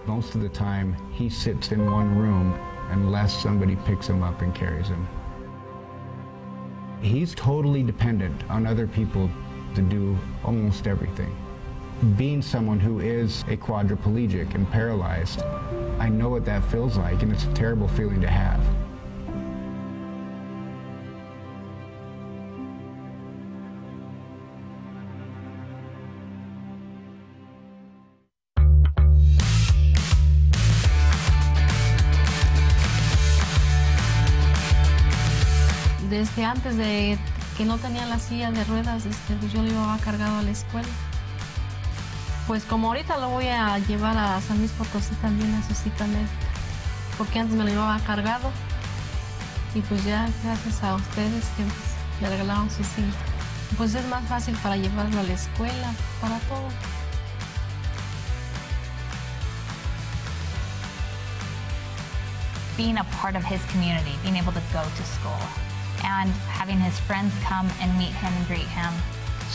Most of the time, he sits in one room unless somebody picks him up and carries him. He's totally dependent on other people to do almost everything. Being someone who is a quadriplegic and paralyzed, I know what that feels like, and it's a terrible feeling to have. Desde antes de que no tenía la silla de ruedas, pues yo lo llevaba cargado a la escuela. Pues como ahorita lo voy a llevar a San Luis Potosí también a su cita médica, porque antes me lo llevaba cargado y pues ya gracias a ustedes que pues, le regalaron su silla. Pues es más fácil para llevarlo a la escuela, para todo. Being a part of his community, being able to go to school, and having his friends come and meet him and greet him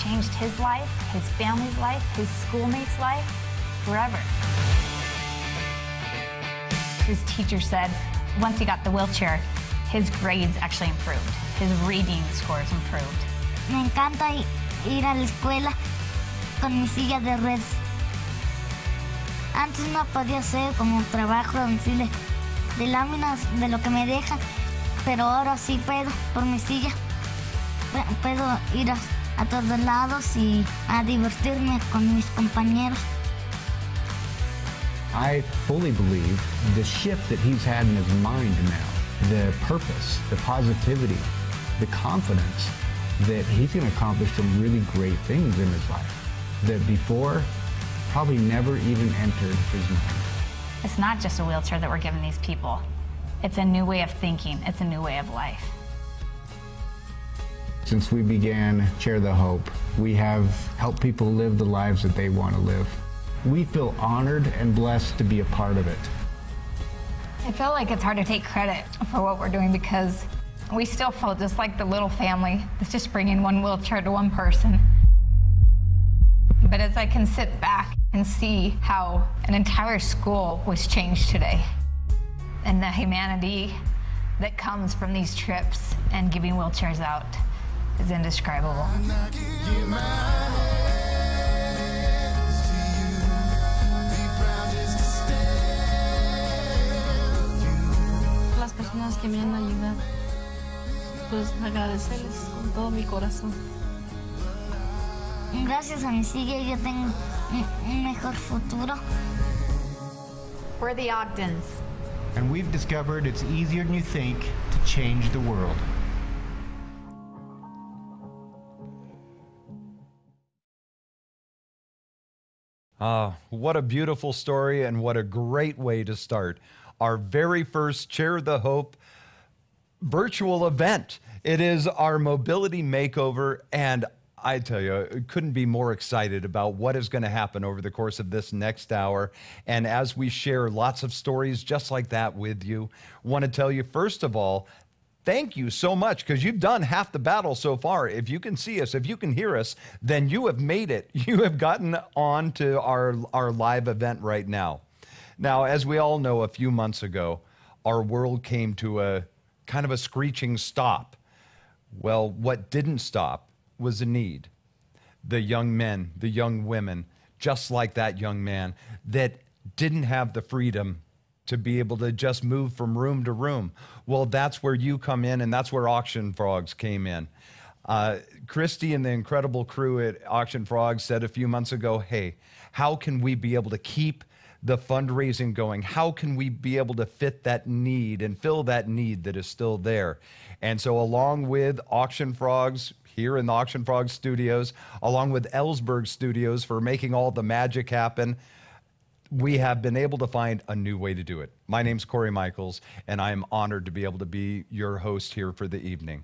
changed his life, his family's life, his schoolmates' life, forever. His teacher said once he got the wheelchair, his grades actually improved. His reading scores improved. Me encanta ir a la escuela con mi silla de ruedas. Antes no podía hacer como trabajo de láminas de lo que me dejan, pero ahora sí puedo por mi silla. Puedo ir a todos lados y a divertirme con mis compañeros. I fully believe the shift that he's had in his mind now, the purpose, the positivity, the confidence that he's going to accomplish some really great things in his life that before probably never even entered his mind. It's not just a wheelchair that we're giving these people. It's a new way of thinking. It's a new way of life. Since we began Share the Hope, we have helped people live the lives that they want to live. We feel honored and blessed to be a part of it. I feel like it's hard to take credit for what we're doing because we still feel just like the little family that's just bringing one wheelchair to one person. But as I can sit back and see how an entire school was changed today, and the humanity that comes from these trips and giving wheelchairs out is indescribable. Las personas que me han ayudado, pues agradecerles con todo mi corazón. Gracias a mi silla yo tengo un mejor futuro. We're the Ogdens. And we've discovered it's easier than you think to change the world. What a beautiful story and what a great way to start our very first Share the Hope virtual event. It is our mobility makeover, and I tell you, I couldn't be more excited about what is going to happen over the course of this next hour. And as we share lots of stories just like that with you, I want to tell you, first of all, thank you so much, because you've done half the battle so far. If you can see us, if you can hear us, then you have made it. You have gotten on to our live event right now. Now, as we all know, a few months ago, our world came to a kind of a screeching stop. Well, what didn't stop was a need. The young men, the young women, just like that young man, that didn't have the freedom to be able to just move from room to room. Well, that's where you come in, and that's where Auction Frogs came in. Christy and the incredible crew at Auction Frogs said a few months ago, hey, how can we be able to keep the fundraising going? How can we be able to fit that need and fill that need that is still there? And so along with Auction Frogs, here in the Auction Frogs studios, along with Ellsberg Studios for making all the magic happen, we have been able to find a new way to do it. My name's Corey Michaels, and I am honored to be able to be your host here for the evening.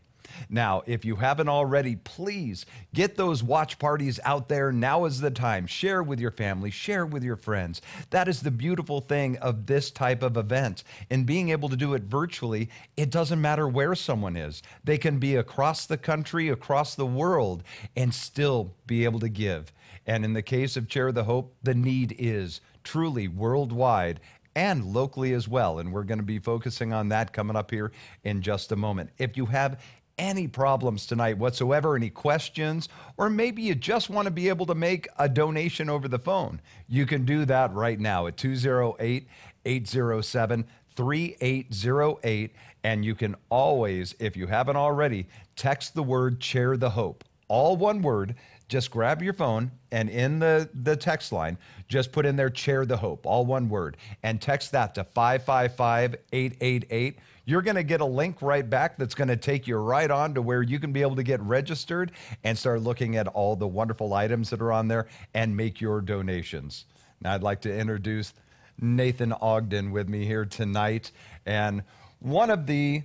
Now, if you haven't already, please get those watch parties out there. Now is the time. Share with your family, share with your friends. That is the beautiful thing of this type of event. And being able to do it virtually, it doesn't matter where someone is. They can be across the country, across the world, and still be able to give. And in the case of Chair the Hope, the need is truly worldwide and locally as well. And we're going to be focusing on that coming up here in just a moment. If you have any problems tonight whatsoever, any questions, or maybe you just want to be able to make a donation over the phone, you can do that right now at 208-807-3808. And you can always, if you haven't already, text the word Chair the Hope, all one word. Just grab your phone and in the text line, just put in there Chair the Hope, all one word, and text that to 555-888. You're going to get a link right back that's going to take you right on to where you can be able to get registered and start looking at all the wonderful items that are on there and make your donations. Now, I'd like to introduce Nathan Ogden with me here tonight, and one of the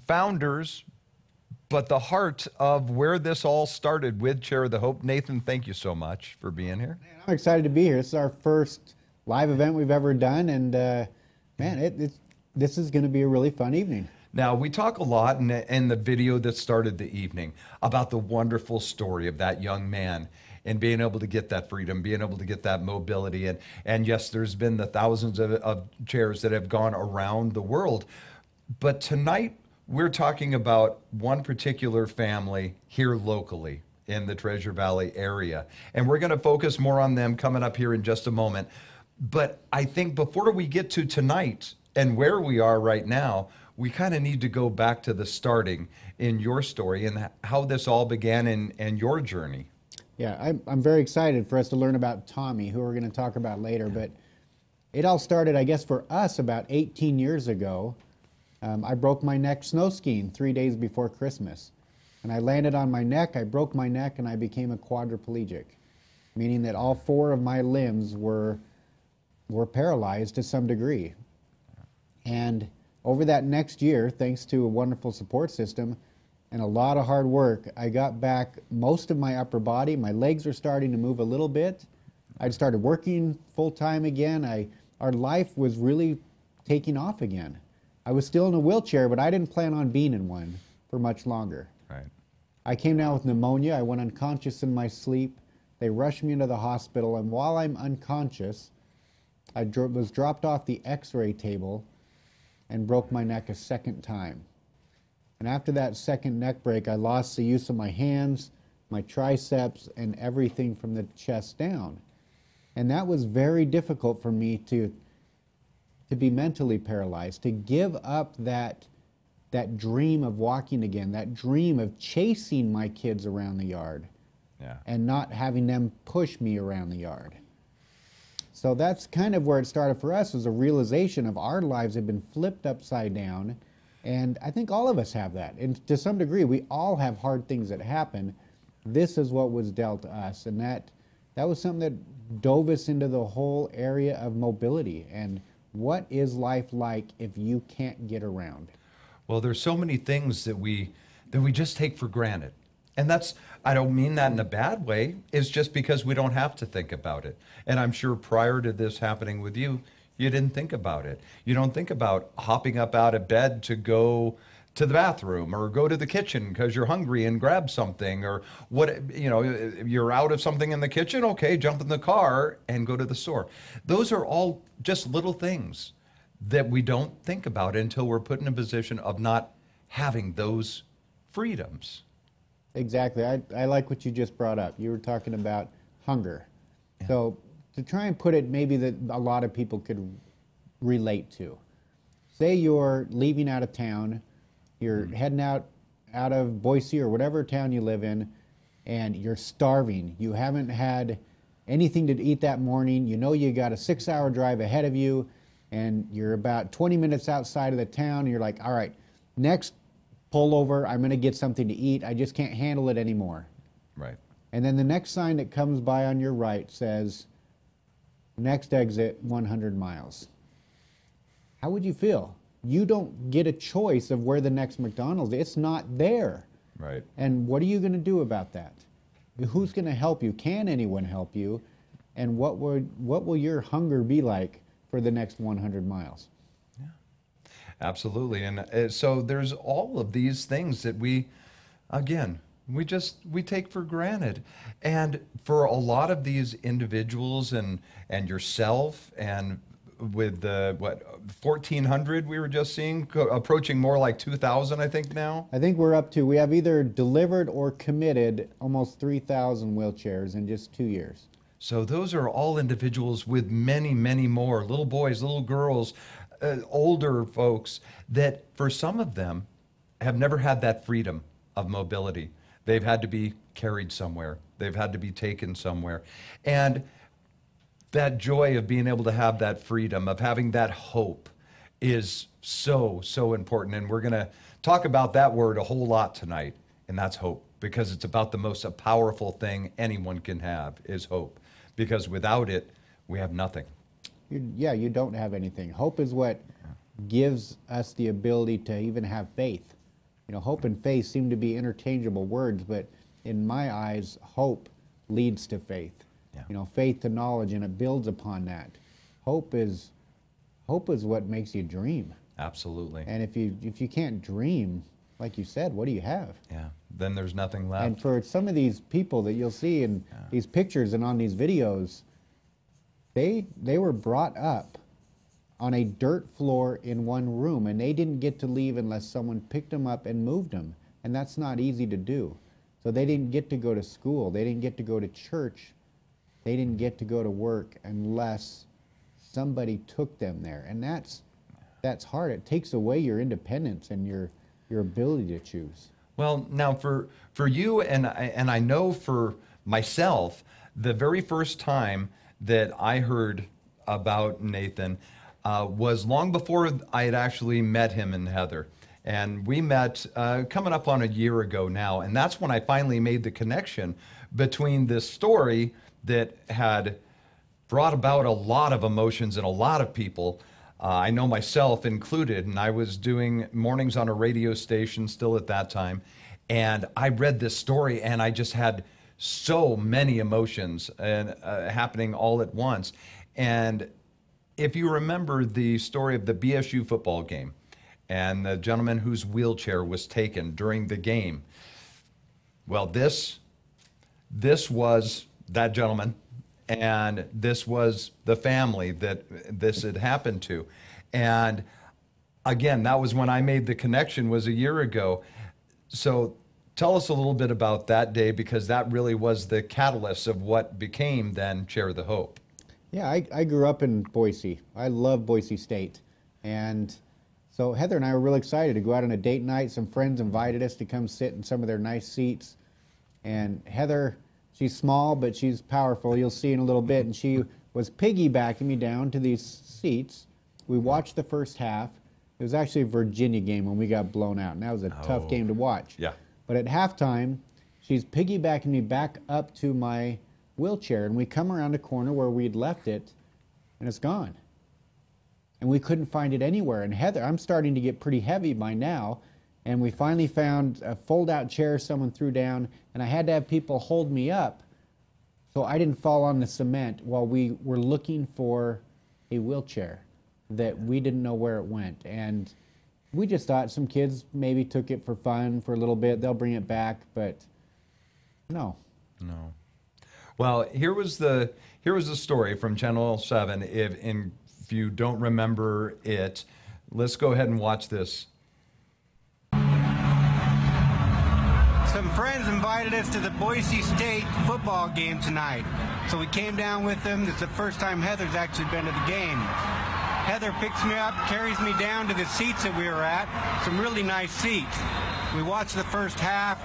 founders, but the heart of where this all started with Chair of the Hope. Nathan, thank you so much for being here. Man, I'm excited to be here. This is our first live event we've ever done, and man, this is going to be a really fun evening. Now, we talk a lot in the video that started the evening about the wonderful story of that young man and being able to get that freedom, being able to get that mobility. And yes, there's been the thousands of chairs that have gone around the world. But tonight, we're talking about one particular family here locally in the Treasure Valley area. And we're going to focus more on them coming up here in just a moment. But I think before we get to tonight and where we are right now, we kind of need to go back to the starting in your story and how this all began in your journey. Yeah, I'm very excited for us to learn about Tommy, who we're going to talk about later. But it all started, I guess, for us about 18 years ago. I broke my neck snow skiing 3 days before Christmas. And I landed on my neck, I broke my neck, and I became a quadriplegic, meaning that all 4 of my limbs were paralyzed to some degree. And over that next year, thanks to a wonderful support system and a lot of hard work, I got back most of my upper body. My legs were starting to move a little bit. I'd started working full-time again. Our life was really taking off again. I was still in a wheelchair, but I didn't plan on being in one for much longer. Right. I came down with pneumonia. I went unconscious in my sleep. They rushed me into the hospital, and while I'm unconscious, I was dropped off the x-ray table and broke my neck a second time. And after that second neck break, I lost the use of my hands, my triceps, and everything from the chest down. And that was very difficult for me to be mentally paralyzed, to give up that dream of walking again, that dream of chasing my kids around the yard, and not having them push me around the yard. So that's kind of where it started for us, was a realization of our lives have been flipped upside down, and I think all of us have that. And to some degree, we all have hard things that happen. This is what was dealt to us, and that was something that dove us into the whole area of mobility and what is life like if you can't get around? Well, there's so many things that we just take for granted. And I don't mean that in a bad way. It's just because we don't have to think about it. And I'm sure prior to this happening with you, you didn't think about it. You don't think about hopping up out of bed to go to the bathroom or go to the kitchen because you're hungry and grab something, or you're out of something in the kitchen. Okay, jump in the car and go to the store. Those are all just little things that we don't think about until we're put in a position of not having those freedoms. Exactly. I like what you just brought up. You were talking about hunger. Yeah. So to try and put it maybe that a lot of people could relate to. Say you're leaving out of town, you're heading out of Boise or whatever town you live in, and you're starving. You haven't had anything to eat that morning. You know you got a 6-hour drive ahead of you, and you're about 20 minutes outside of the town, and you're like, all right, next pull over, I'm going to get something to eat. I just can't handle it anymore. Right. And then the next sign that comes by on your right says, next exit 100 miles. How would you feel? You don't get a choice of where the next McDonald's is. It's not there. Right. And what are you going to do about that? Who's going to help you? Can anyone help you? And what will your hunger be like for the next 100 miles? Yeah, absolutely. And so there's all of these things that we, again, we take for granted. And for a lot of these individuals and yourself, and with the 1,400 we were just seeing, approaching more like 2,000 I think now. I think we're up to, we have either delivered or committed almost 3,000 wheelchairs in just 2 years. So those are all individuals with many, many more, little boys, little girls, older folks, that for some of them have never had that freedom of mobility. They've had to be carried somewhere. They've had to be taken somewhere. And that joy of being able to have that freedom, of having that hope, is so, so important. And we're going to talk about that word a whole lot tonight, and that's hope, because it's about the most powerful thing anyone can have is hope. Because without it, we have nothing. You don't have anything. Hope is what gives us the ability to even have faith. You know, hope and faith seem to be interchangeable words, but in my eyes, hope leads to faith. Yeah. You know, faith to knowledge, and it builds upon that. Hope is what makes you dream. Absolutely. And if you can't dream, like you said, what do you have? Yeah, then there's nothing left. And for some of these people that you'll see in these pictures and on these videos, they were brought up on a dirt floor in one room, and they didn't get to leave unless someone picked them up and moved them. And that's not easy to do. So they didn't get to go to school. They didn't get to go to church. They didn't get to go to work unless somebody took them there. And that's hard. It takes away your independence and your ability to choose. Well, now for you, and I know for myself, the very first time that I heard about Nathan was long before I had actually met him and Heather. And we met coming up on a year ago now, and that's when I finally made the connection between this story that had brought about a lot of emotions in a lot of people. I know myself included, and I was doing mornings on a radio station still at that time, and I read this story and I just had so many emotions and happening all at once. And if you remember the story of the BSU football game and the gentleman whose wheelchair was taken during the game, well, this was that gentleman, and this was the family that this had happened to. And again, that was when I made the connection, was a year ago. So tell us a little bit about that day, because that really was the catalyst of what became then Share the Hope. Yeah, I grew up in Boise. I love Boise State. And so Heather and I were really excited to go out on a date night. Some friends invited us to come sit in some of their nice seats. And Heather, she's small, but she's powerful. You'll see in a little bit. And she was piggybacking me down to these seats. We watched the first half. It was actually a Virginia game when we got blown out, and that was a tough game to watch. Yeah. But at halftime, she's piggybacking me back up to my wheelchair, and we come around the corner where we'd left it, and it's gone. And we couldn't find it anywhere. And Heather, I'm starting to get pretty heavy by now, and we finally found a fold-out chair someone threw down, and I had to have people hold me up so I didn't fall on the cement while we were looking for a wheelchair that we didn't know where it went. And we just thought some kids maybe took it for fun for a little bit. They'll bring it back, but no. No. Well, here was the story from Channel 7. If you don't remember it, let's go ahead and watch this. Some friends invited us to the Boise State football game tonight, so we came down with them. It's the first time Heather's actually been to the game. Heather picks me up, carries me down to the seats that we were at, some really nice seats. We watched the first half.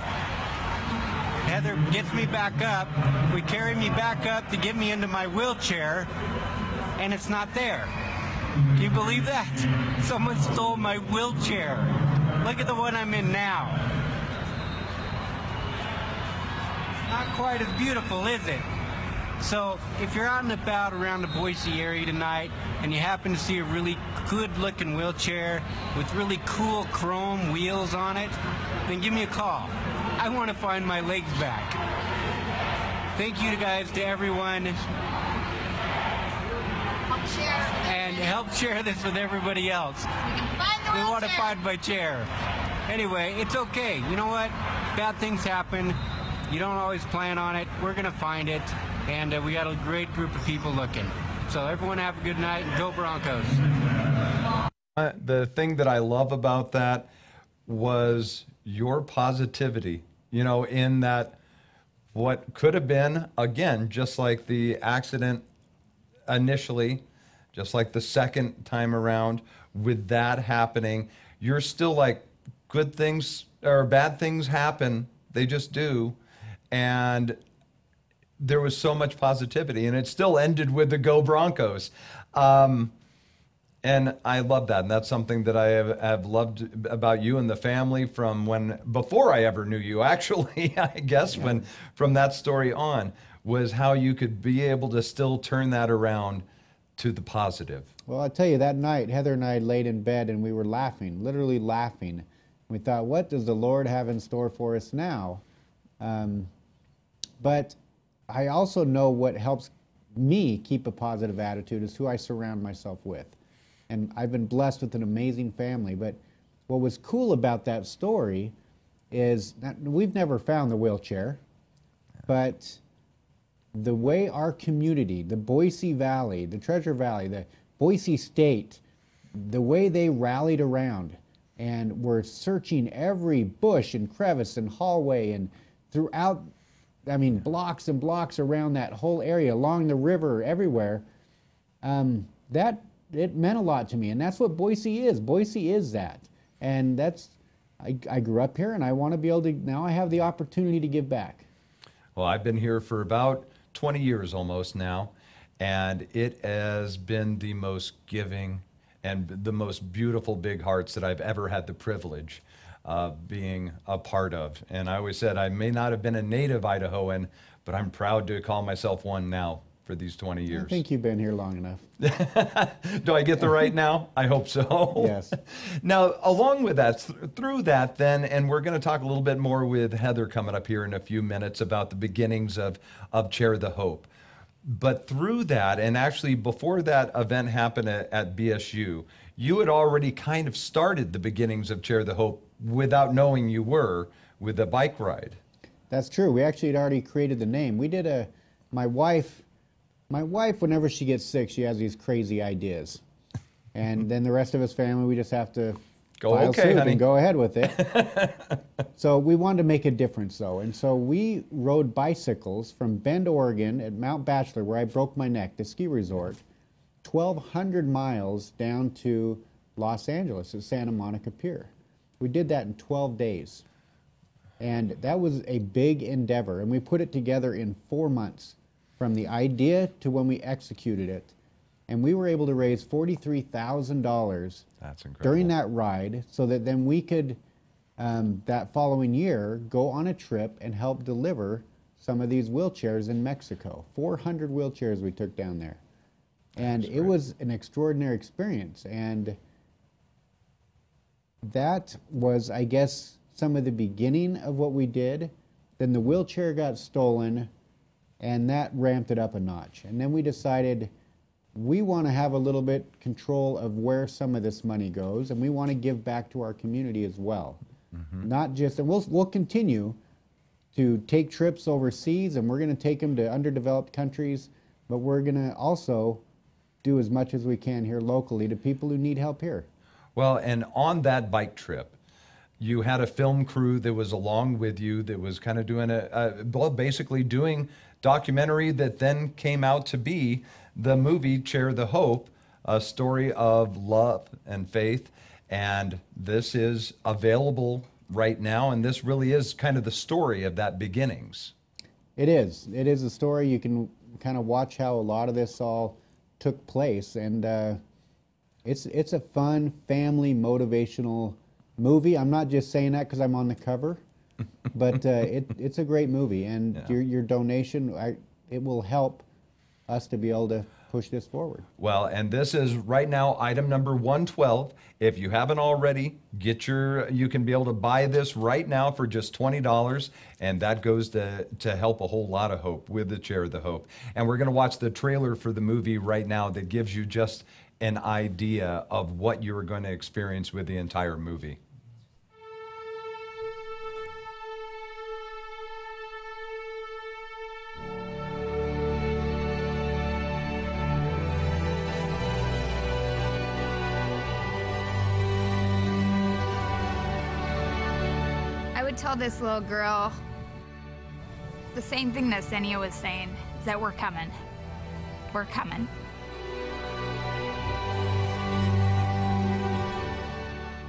Heather gets me back up. We carry me back up to get me into my wheelchair, and it's not there. Can you believe that? Someone stole my wheelchair. Look at the one I'm in now. Not quite as beautiful, is it? So if you're out and about around the Boise area tonight and you happen to see a really good-looking wheelchair with really cool chrome wheels on it, then give me a call. I want to find my legs back. Thank you guys to everyone. And help share this with everybody else. We want to find my chair. Anyway, it's okay. You know what? bad things happen. You don't always plan on it. We're going to find it, and we got a great group of people looking. So everyone have a good night, and go Broncos. The thing that I love about that was your positivity, you know, in that what could have been, again, just like the accident initially, just like the second time around, with that happening, you're still like, good things or bad things happen. They just do. And there was so much positivity, and it still ended with the Go Broncos. And I love that. And that's something that I have loved about you and the family from before I ever knew you, actually, I guess, when from that story on, was how you could be able to still turn that around to the positive. Well, I'll tell you, that night, Heather and I laid in bed and we were laughing, literally laughing. We thought, what does the Lord have in store for us now? But I also know what helps me keep a positive attitude is who I surround myself with. And I've been blessed with an amazing family. But what was cool about that story is that we've never found the wheelchair, but the way our community, the Boise Valley, the Treasure Valley, the Boise State, the way they rallied around and were searching every bush and crevice and hallway and throughout, I mean, blocks and blocks around that whole area, along the river, everywhere, it meant a lot to me. And that's what Boise is. Boise is that. And that's, I grew up here, and I want to be able to, now I have the opportunity to give back. Well, I've been here for about 20 years almost now, and it has been the most giving and the most beautiful big hearts that I've ever had the privilege of being a part of. And I always said I may not have been a native Idahoan, but I'm proud to call myself one now for these 20 years. I think you've been here long enough. Do I get the right now? I hope so. Yes. Now, along with that, through that then, and we're going to talk a little bit more with Heather coming up here in a few minutes about the beginnings of Share the Hope. But through that, and actually before that event happened at BSU, you had already kind of started the beginnings of Share the Hope without knowing you were with a bike ride. That's true. We actually had already created the name. We did my wife, whenever she gets sick, she has these crazy ideas. And then the rest of us family, we just have to file suit and go ahead with it. So we wanted to make a difference, though. And so we rode bicycles from Bend, Oregon, at Mount Bachelor, where I broke my neck, the ski resort, 1,200 miles down to Los Angeles at Santa Monica Pier. We did that in 12 days. And that was a big endeavor. And we put it together in 4 months, from the idea to when we executed it. And we were able to raise $43,000 during that ride, so that then we could, that following year, go on a trip and help deliver some of these wheelchairs in Mexico. 400 wheelchairs we took down there. And it was an extraordinary experience. And that was, I guess, some of the beginning of what we did. Then the wheelchair got stolen, and that ramped it up a notch. And then we decided we want to have a little bit control of where some of this money goes, and we want to give back to our community as well. Not just, and we'll continue to take trips overseas, and we're going to take them to underdeveloped countries, but we're going to also do as much as we can here locally to people who need help here. Well, and on that bike trip, you had a film crew that was along with you that was kind of doing basically doing documentary that then came out to be the movie Share the Hope, a story of love and faith. And this is available right now, and this really is kind of the story of that beginnings. It is. It is a story. You can kind of watch how a lot of this all took place, and it's a fun, family, motivational movie. I'm not just saying that because I'm on the cover, but it's a great movie, and your donation, it will help us to be able to push this forward. Well, and this is right now item number 112. If you haven't already, you can be able to buy this right now for just $20, and that goes to help a whole lot of hope with the Share the Hope. And we're going to watch the trailer for the movie right now that gives you just an idea of what you're going to experience with the entire movie. would tell this little girl the same thing that Senia was saying, is that we're coming. We're coming.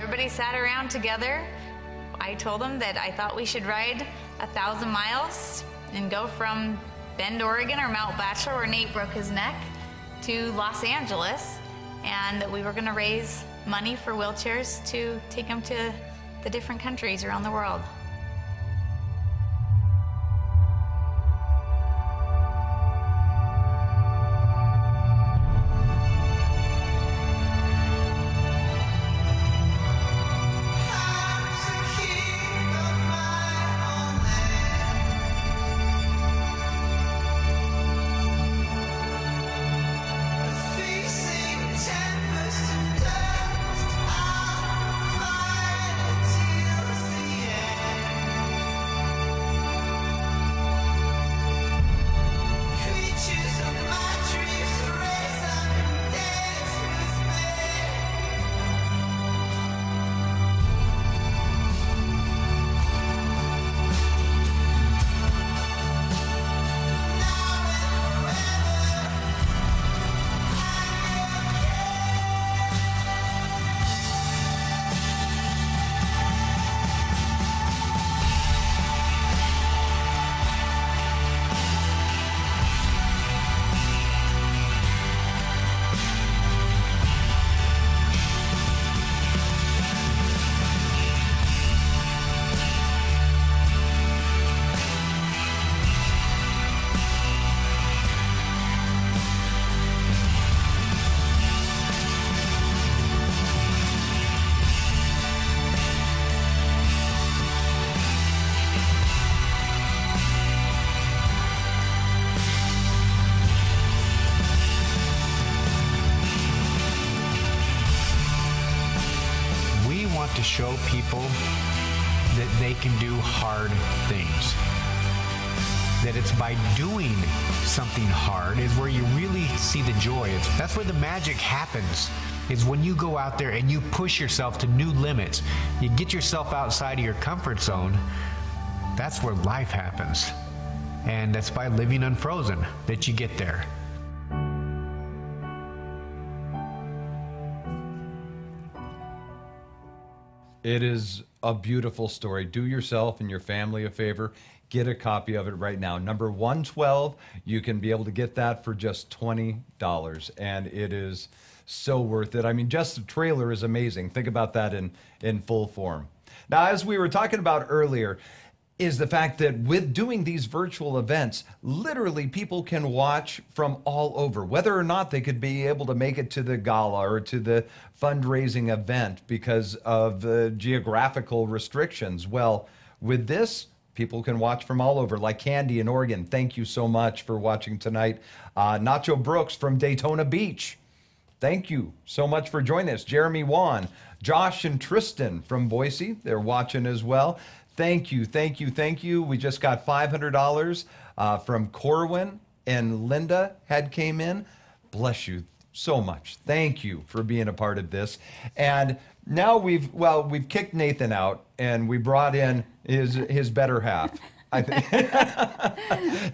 Everybody sat around together. I told them that I thought we should ride 1,000 miles and go from Bend, Oregon, or Mount Bachelor, where Nate broke his neck, to Los Angeles, and that we were gonna raise money for wheelchairs to take them to the different countries around the world. To show people that they can do hard things. That it's by doing something hard is where you really see the joy. That's where the magic happens, is when you go out there and you push yourself to new limits. You get yourself outside of your comfort zone. That's where life happens. And that's by living unfrozen that you get there. It is a beautiful story. Do yourself and your family a favor. Get a copy of it right now. Number 112, you can be able to get that for just $20. And it is so worth it. I mean, just the trailer is amazing. Think about that in full form. Now, as we were talking about earlier, is the fact that with doing these virtual events, literally people can watch from all over, whether or not they could be able to make it to the gala or to the fundraising event because of the geographical restrictions. Well, with this, people can watch from all over, like Candy in Oregon. Thank you so much for watching tonight. Nacho Brooks from Daytona Beach. Thank you so much for joining us. Jeremy Wan, Josh and Tristan from Boise, they're watching as well. Thank you, thank you, thank you. We just got $500 from Corwin, and Linda had came in. Bless you so much. Thank you for being a part of this. And now we've kicked Nathan out, and we brought in his better half. I think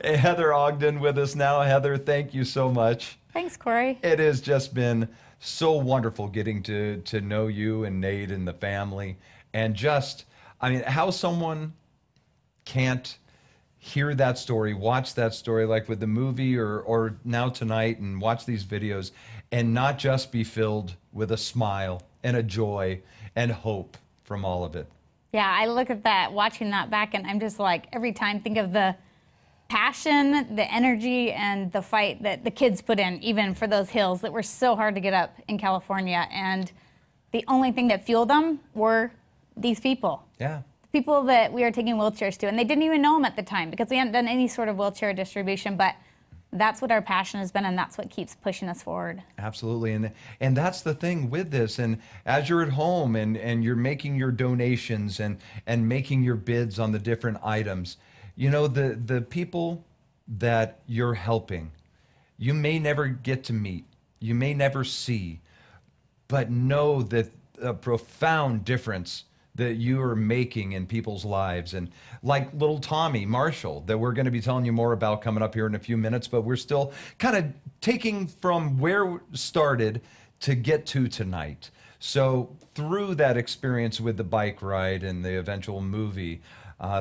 Heather Ogden with us now. Heather, thank you so much. Thanks, Corey. It has just been so wonderful getting to know you and Nate and the family, and just, I mean, how someone can't hear that story, watch that story, like with the movie or now tonight, and watch these videos and not just be filled with a smile and a joy and hope from all of it. Yeah, I look at that, watching that back, and I'm just like, every time think of the passion, the energy, and the fight that the kids put in, even for those hills that were so hard to get up in California. And the only thing that fueled them were these people. Yeah. The people that we are taking wheelchairs to. And they didn't even know them at the time because we hadn't done any sort of wheelchair distribution. But that's what our passion has been, and that's what keeps pushing us forward. Absolutely. And that's the thing with this. And as you're at home and you're making your donations and making your bids on the different items, you know, the people that you're helping, you may never get to meet, you may never see, but know that a profound difference that you are making in people's lives. And like little Tommy Marshall, that we're going to be telling you more about coming up here in a few minutes, but we're still kind of taking from where we started to get to tonight. So through that experience with the bike ride and the eventual movie,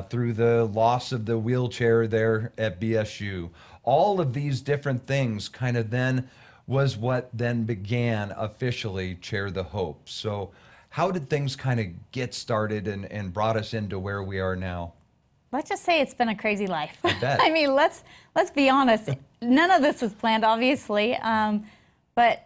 through the loss of the wheelchair there at BSU, all of these different things kind of then was what then began officially Chair the Hope. So how did things kind of get started and brought us into where we are now? Let's just say it's been a crazy life. I bet. I mean, let's be honest. None of this was planned, obviously, but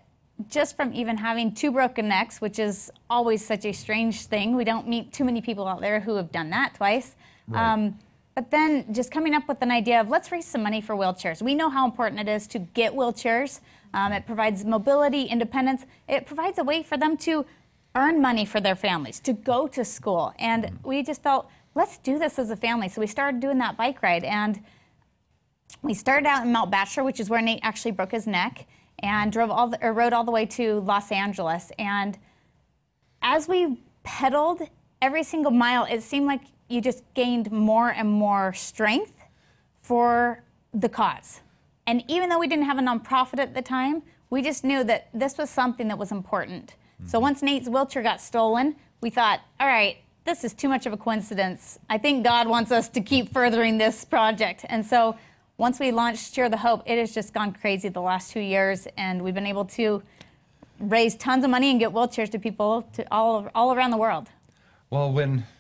just from even having 2 broken necks, which is always such a strange thing. We don't meet too many people out there who have done that twice. Right. But then just coming up with an idea of let's raise some money for wheelchairs. We know how important it is to get wheelchairs. It provides mobility, independence. It provides a way for them to earn money for their families, to go to school. And we just felt, let's do this as a family. So we started doing that bike ride. And we started out in Mount Bachelor, which is where Nate actually broke his neck, and rode all the way to Los Angeles. And as we pedaled every single mile, it seemed like you just gained more and more strength for the cause. And even though we didn't have a nonprofit at the time, we just knew that this was something that was important. So once Nate's wheelchair got stolen, we thought, all right, this is too much of a coincidence. I think God wants us to keep furthering this project. And so once we launched Share the Hope, it has just gone crazy the last 2 years, and we've been able to raise tons of money and get wheelchairs to people all around the world. Well,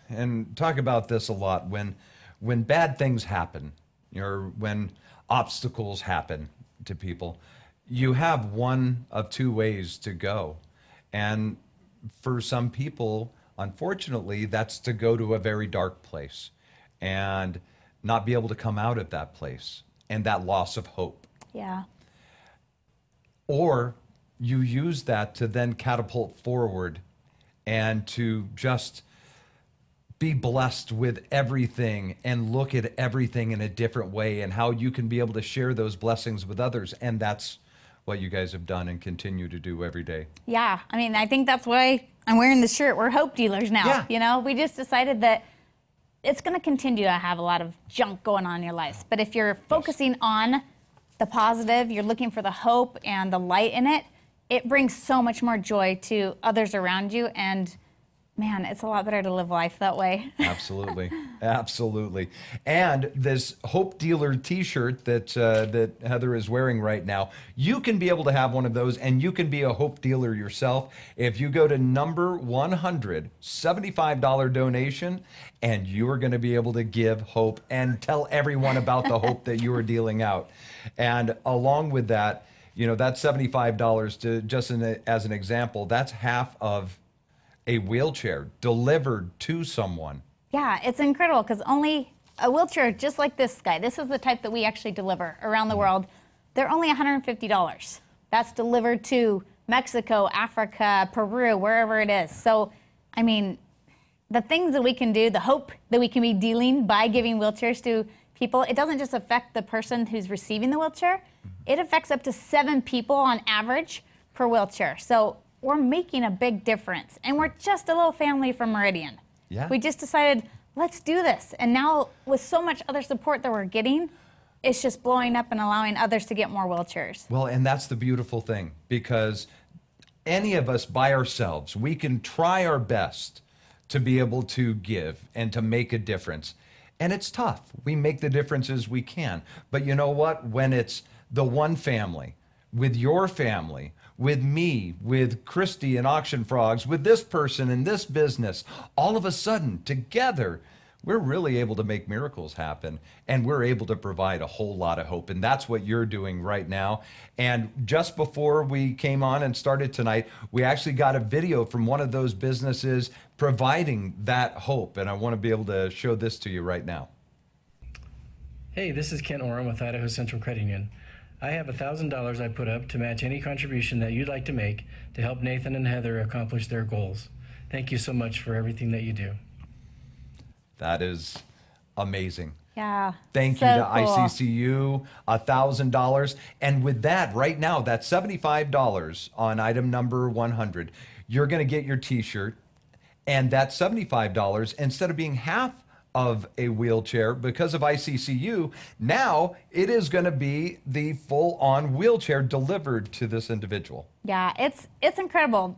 and talk about this a lot, when bad things happen, or when obstacles happen to people, you have one of 2 ways to go. And for some people, unfortunately, that's to go to a very dark place and not be able to come out of that place and that loss of hope. Yeah. Or you use that to then catapult forward and to just be blessed with everything and look at everything in a different way and how you can be able to share those blessings with others. And that's what you guys have done and continue to do every day. Yeah, I mean, I think that's why I'm wearing the shirt. We're hope dealers now. Yeah. You know, we just decided that it's going to continue to have a lot of junk going on in your lives. But if you're focusing on the positive, you're looking for the hope and the light in it, it brings so much more joy to others around you. And man, it's a lot better to live life that way. Absolutely. Absolutely. And this Hope Dealer t-shirt that Heather is wearing right now, you can be able to have one of those, and you can be a Hope Dealer yourself if you go to number 100, $75 donation, and you are going to be able to give hope and tell everyone about the hope that you are dealing out. And along with that, you know, that's $75 to just as an example, that's half of a wheelchair delivered to someone. Yeah, it's incredible because only a wheelchair just like this guy, this is the type that we actually deliver around the world, they're only $150. That's delivered to Mexico, Africa, Peru, wherever it is. So, I mean, the things that we can do, the hope that we can be dealing by giving wheelchairs to people, it doesn't just affect the person who's receiving the wheelchair, it affects up to 7 people on average per wheelchair. So we're making a big difference. And we're just a little family from Meridian. Yeah. We just decided, let's do this. And now with so much other support that we're getting, it's just blowing up and allowing others to get more wheelchairs. Well, and that's the beautiful thing, because any of us by ourselves, we can try our best to be able to give and to make a difference. And it's tough. We make the differences we can. But you know what? When it's the one family, with your family, with me, with Christy and Auction Frogs, with this person and this business, all of a sudden, together, we're really able to make miracles happen, and we're able to provide a whole lot of hope. And that's what you're doing right now. And just before we came on and started tonight, we actually got a video from one of those businesses providing that hope. And I want to be able to show this to you right now. Hey, this is Kent Oram with Idaho Central Credit Union. I have $1,000 I put up to match any contribution that you'd like to make to help Nathan and Heather accomplish their goals. Thank you so much for everything that you do. That is amazing. Yeah. Thank you to ICCU, $1,000. And with that, right now, that's $75 on item number 100. You're going to get your t-shirt, And that $75, instead of being half of a wheelchair, because of ICCU, now it is going to be the full-on wheelchair delivered to this individual. Yeah, it's incredible.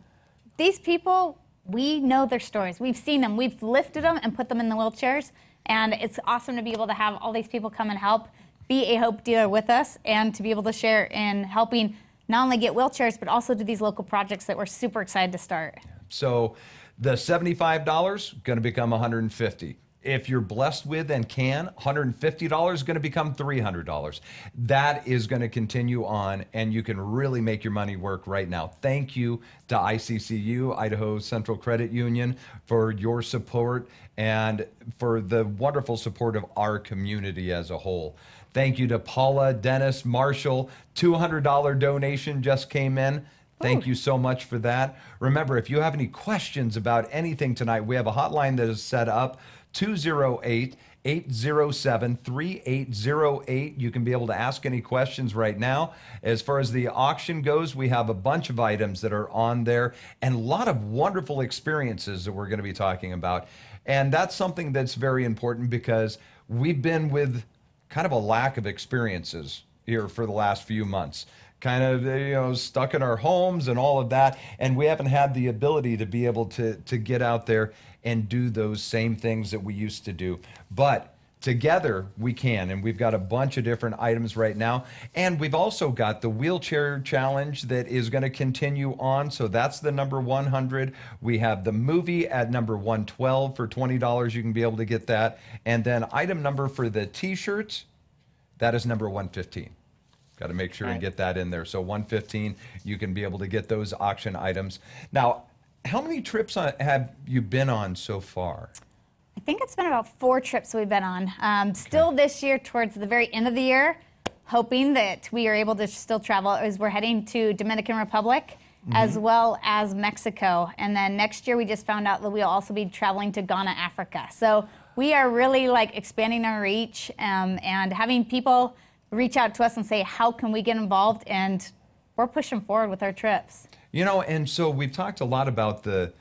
These people, we know their stories. We've seen them. We've lifted them and put them in the wheelchairs. And it's awesome to be able to have all these people come and help, be a Hope dealer with us, and to be able to share in helping not only get wheelchairs, but also do these local projects that we're super excited to start. So the $75 going to become $150. If you're blessed with and can, $150 is going to become $300. That is going to continue on, and you can really make your money work right now. Thank you to ICCU, Idaho Central Credit Union, for your support and for the wonderful support of our community as a whole. Thank you to Paula, Dennis, Marshall. $200 donation just came in. Thank you so much for that. Remember, if you have any questions about anything tonight, we have a hotline that is set up, 208-807-3808. You can be able to ask any questions right now. As far as the auction goes, we have a bunch of items that are on there and a lot of wonderful experiences that we're going to be talking about. And that's something that's very important because we've been with kind of a lack of experiences here for the last few months. Kind of, stuck in our homes and all of that. And we haven't had the ability to be able to get out there and do those same things that we used to do. But together we can, and we've got a bunch of different items right now. And we've also got the wheelchair challenge that is going to continue on. So that's the number 100. We have the movie at number 112 for $20. You can be able to get that. And then item number for the t-shirts, that is number 115. Got to make sure and get that in there. So 115, you can be able to get those auction items. Now, how many trips have you been on so far? I think it's been about 4 trips we've been on. Still this year, towards the very end of the year, hoping that we are able to still travel, as we're heading to Dominican Republic, as well as Mexico. And then next year, we just found out that we'll also be traveling to Ghana, Africa. So we are really expanding our reach and having people reach out to us and say, how can we get involved? And we're pushing forward with our trips. And so we've talked a lot about the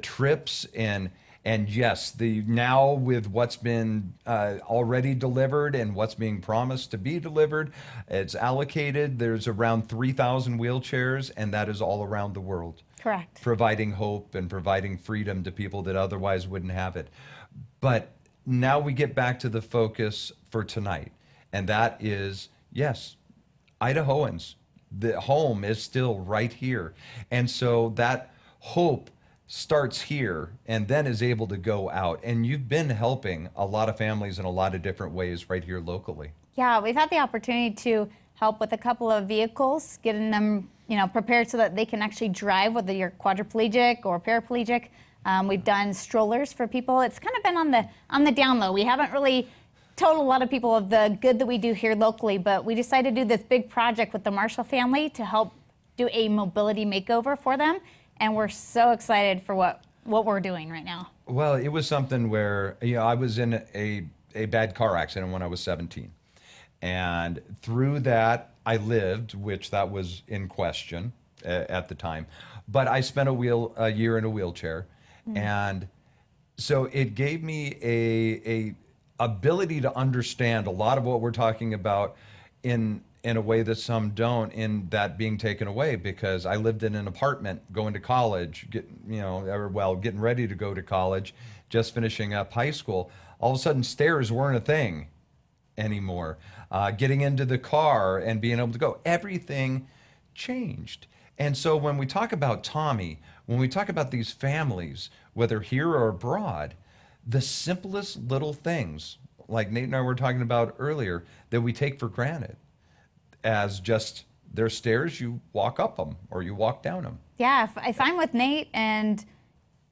trips and yes, now with what's been already delivered and what's being promised to be delivered, it's allocated. There's around 3,000 wheelchairs, and that is all around the world. Correct. Providing hope and providing freedom to people that otherwise wouldn't have it. But now we get back to the focus for tonight. And that is, yes, Idahoans. The home is still right here. And so that hope starts here and then is able to go out. And you've been helping a lot of families in a lot of different ways right here locally. Yeah, we've had the opportunity to help with a couple of vehicles, getting them prepared so that they can actually drive, whether you're quadriplegic or paraplegic. We've done strollers for people. It's kind of been on the down low. We haven't really told a lot of people of the good that we do here locally, but we decided to do this big project with the Marshall family to help do a mobility makeover for them, and we're so excited for what we're doing right now. Well, it was something where I was in a bad car accident when I was 17, and through that I lived, which that was in question at the time, but I spent a year in a wheelchair, and so it gave me a ability to understand a lot of what we're talking about in a way that some don't, in that being taken away, because I lived in an apartment going to college, getting ready to go to college, just finishing up high school. All of a sudden, stairs weren't a thing anymore. Getting into the car and being able to go, everything changed. And so when we talk about Tommy, when we talk about these families, whether here or abroad, the simplest little things, like Nate and I were talking about earlier, that we take for granted as just their stairs, you walk up them or you walk down them. Yeah, if I'm with Nate and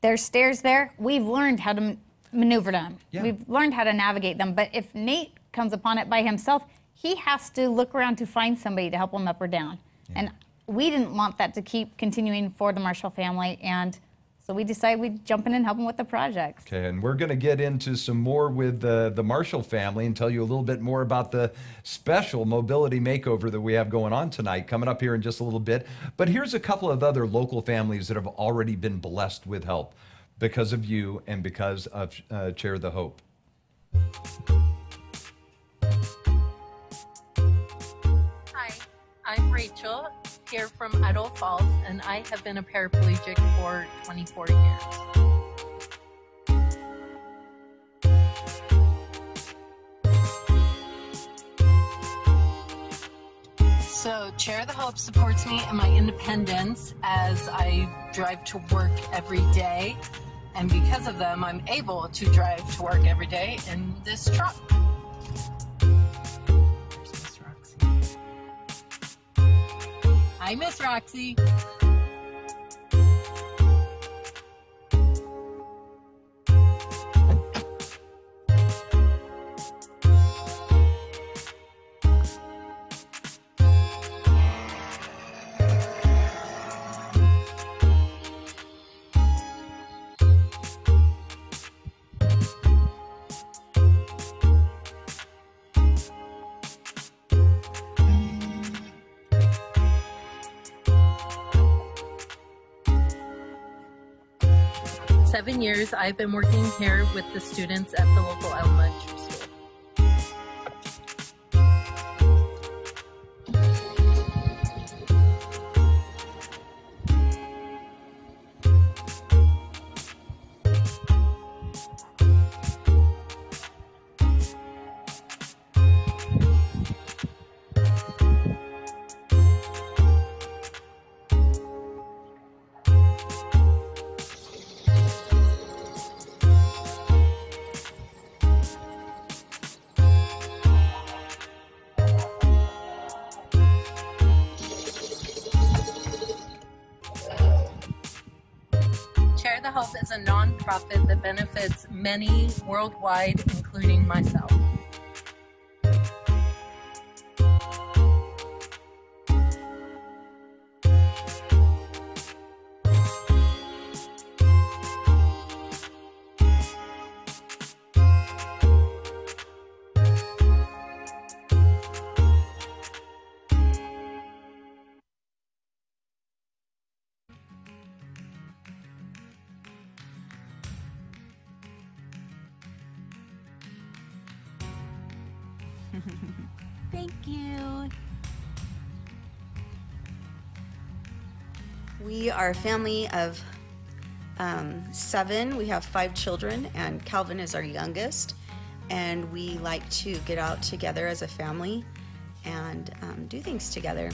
there's stairs there, we've learned how to maneuver them. Yeah. We've learned how to navigate them. But if Nate comes upon it by himself, he has to look around to find somebody to help him up or down. Yeah. And we didn't want that to keep continuing for the Marshall family, and so we decided we'd jump in and help them with the projects. Okay, and we're going to get into some more with the Marshall family and tell you a little bit more about the special mobility makeover that we have going on tonight, coming up here in just a little bit. But here's a couple of other local families that have already been blessed with help. because of you and because of Share the Hope. Hi, I'm Rachel, here from Idaho Falls, and I have been a paraplegic for 24 years. So Share the Hope supports me in my independence as I drive to work every day. And because of them, I'm able to drive to work every day in this truck. There's Miss Roxy. Hi, Miss Roxy. 7 years I've been working here with the students at the local elementary school. Share the Hope is a nonprofit that benefits many worldwide, including myself. Thank you. We are a family of 7. We have 5 children, and Calvin is our youngest. And we like to get out together as a family and do things together.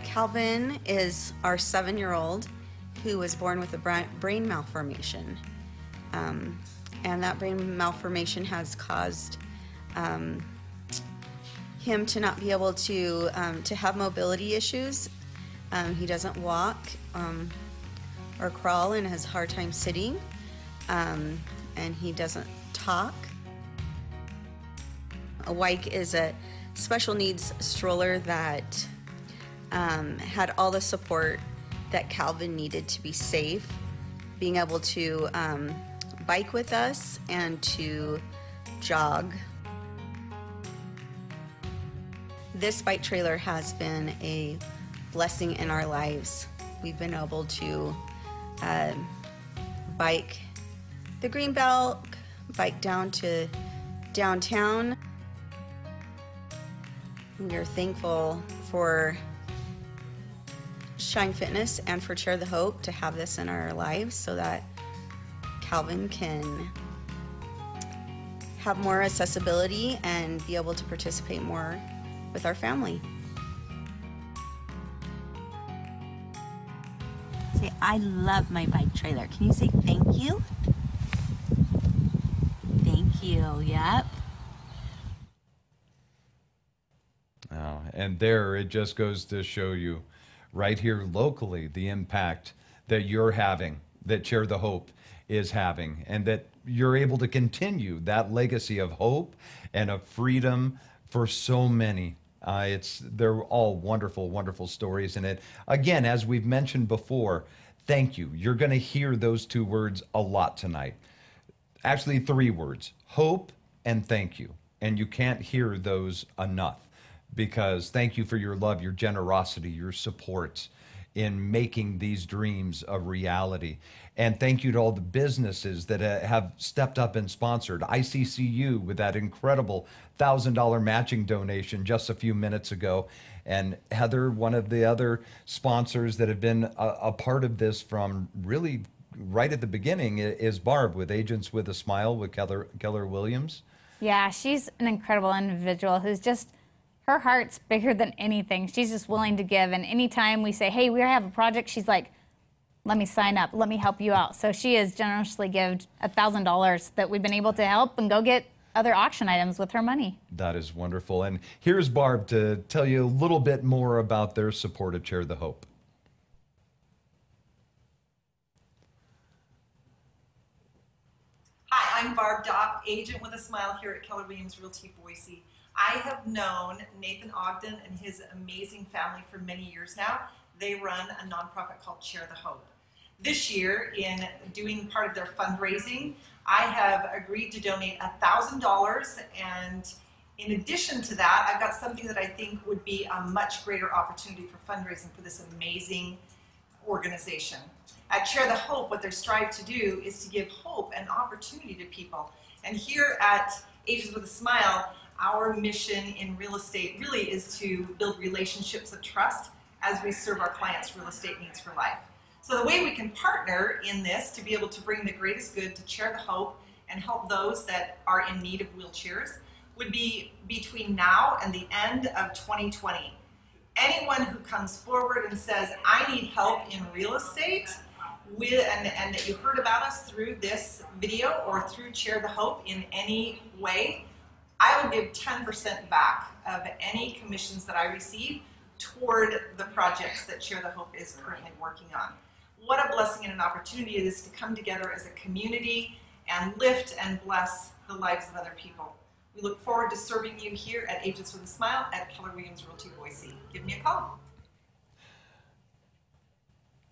Calvin is our 7-year-old who was born with a brain malformation. And that brain malformation has caused him to not be able to have mobility issues. He doesn't walk or crawl and has a hard time sitting, and he doesn't talk. A WIKE is a special needs stroller that had all the support that Calvin needed to be safe, being able to bike with us and to jog. This bike trailer has been a blessing in our lives. We've been able to bike the Greenbelt, bike down to downtown. We are thankful for Shine Fitness and for Share the Hope to have this in our lives so that Calvin can have more accessibility and be able to participate more with our family. Say, I love my bike trailer. Can you say thank you? Thank you, yep. Oh, and there it just goes to show you right here locally the impact that you're having, that Share the Hope is having, and that you're able to continue that legacy of hope and of freedom for so many. They're all wonderful, wonderful stories. And it, again, as we've mentioned before, thank you. You're going to hear those 2 words a lot tonight. Actually, 3 words, hope and thank you. And you can't hear those enough, because thank you for your love, your generosity, your support in making these dreams a reality. And thank you to all the businesses that have stepped up and sponsored. ICCU with that incredible $1,000 matching donation just a few minutes ago. And Heather, one of the other sponsors that have been a part of this from really right at the beginning is Barb with Agents with a Smile with Keller Williams. Yeah, she's an incredible individual who's just, her heart's bigger than anything. She's just willing to give. And anytime we say, hey, we have a project, she's like, let me sign up, let me help you out. So she has generously given $1,000 that we've been able to help and go get other auction items with her money. That is wonderful. And here's Barb to tell you a little bit more about their support of Share the Hope. Hi, I'm Barb Dopp, agent with a smile here at Keller Williams Realty Boise. I have known Nathan Ogden and his amazing family for many years now. They run a nonprofit called Share the Hope. This year, in doing part of their fundraising, I have agreed to donate $1,000, and in addition to that, I've got something that I think would be a much greater opportunity for fundraising for this amazing organization. At Share the Hope, what they're striving to do is to give hope and opportunity to people. And here at Agents with a Smile, our mission in real estate really is to build relationships of trust as we serve our clients' real estate needs for life. So the way we can partner in this to be able to bring the greatest good to Share the Hope and help those that are in need of wheelchairs would be between now and the end of 2020. Anyone who comes forward and says, I need help in real estate, and that you heard about us through this video or through Share the Hope in any way, I will give 10% back of any commissions that I receive toward the projects that Share the Hope is currently working on. What a blessing and an opportunity it is to come together as a community and lift and bless the lives of other people. We look forward to serving you here at Agents with a Smile at Keller Williams Realty Boise. Give me a call.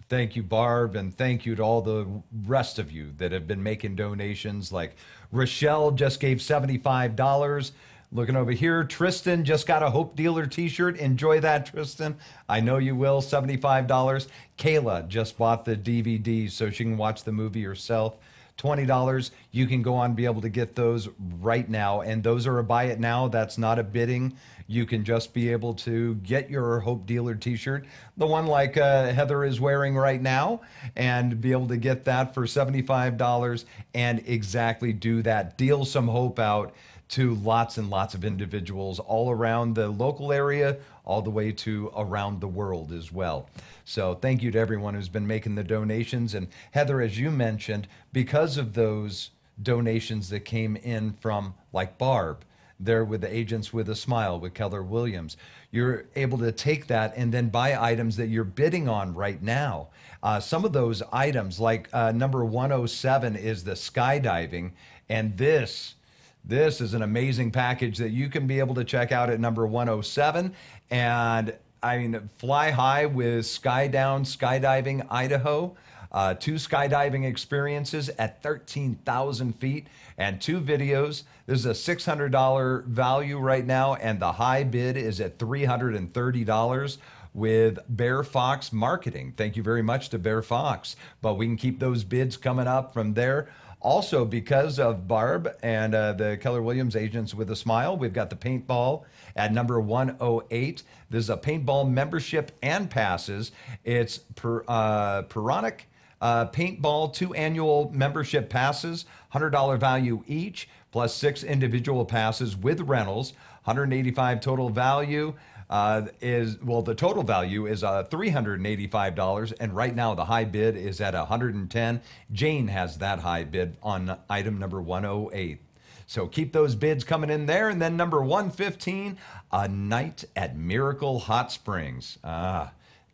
Thank you, Barb, and thank you to all the rest of you that have been making donations. Like Rochelle just gave $75. Looking over here, Tristan just got a Hope Dealer t-shirt. Enjoy that, Tristan. I know you will, $75. Kayla just bought the DVD so she can watch the movie herself. $20. You can go on and be able to get those right now. And those are a buy it now. That's not a bidding. You can just be able to get your Hope Dealer t-shirt, the one like Heather is wearing right now, and be able to get that for $75 and exactly do that. Deal some hope out to lots and lots of individuals all around the local area, all the way to around the world as well. So thank you to everyone who's been making the donations. And Heather, as you mentioned, because of those donations that came in from like Barb, there with the Agents with a Smile with Keller Williams, you're able to take that and then buy items that you're bidding on right now. Some of those items, like number 107 is the skydiving, and this is an amazing package that you can be able to check out at number 107. And I mean, fly high with skydiving Idaho. 2 skydiving experiences at 13,000 feet and 2 videos. This is a $600 value right now, and the high bid is at $330 with Bear Fox Marketing. Thank you very much to Bear Fox. But we can keep those bids coming up from there. Also, because of Barb and the Keller Williams Agents with a Smile, we've got the paintball at number 108. This is a paintball membership and passes. It's Pironic paintball 2 annual membership passes, $100 value each, plus 6 individual passes with rentals, $185 total value. The total value is $385, and right now the high bid is at $110. Jane has that high bid on item number 108. So keep those bids coming in there. And then number 115, a night at Miracle Hot Springs.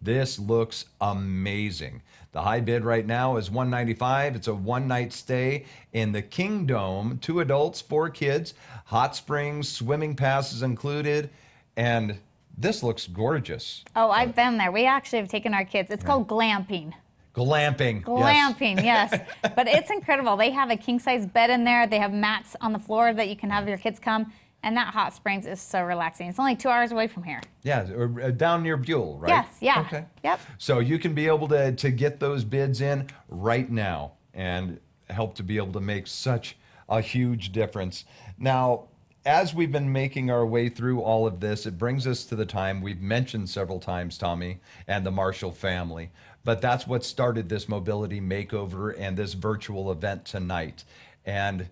This looks amazing. The high bid right now is $195. It's a one-night stay in the Kingdome, 2 adults, 4 kids, hot springs, swimming passes included, and this looks gorgeous. Oh, I've been there. We actually have taken our kids. It's called glamping. Glamping. Glamping, yes. But it's incredible. They have a king-size bed in there. They have mats on the floor that you can have your kids come. And that hot springs is so relaxing. It's only 2 hours away from here. Yeah, down near Buell, right? Yes, yeah. Okay. Yep. So you can be able to get those bids in right now and help to be able to make such a huge difference. Now, as we've been making our way through all of this, it brings us to the time we've mentioned several times, Tommy, and the Marshall family. But that's what started this mobility makeover and this virtual event tonight. And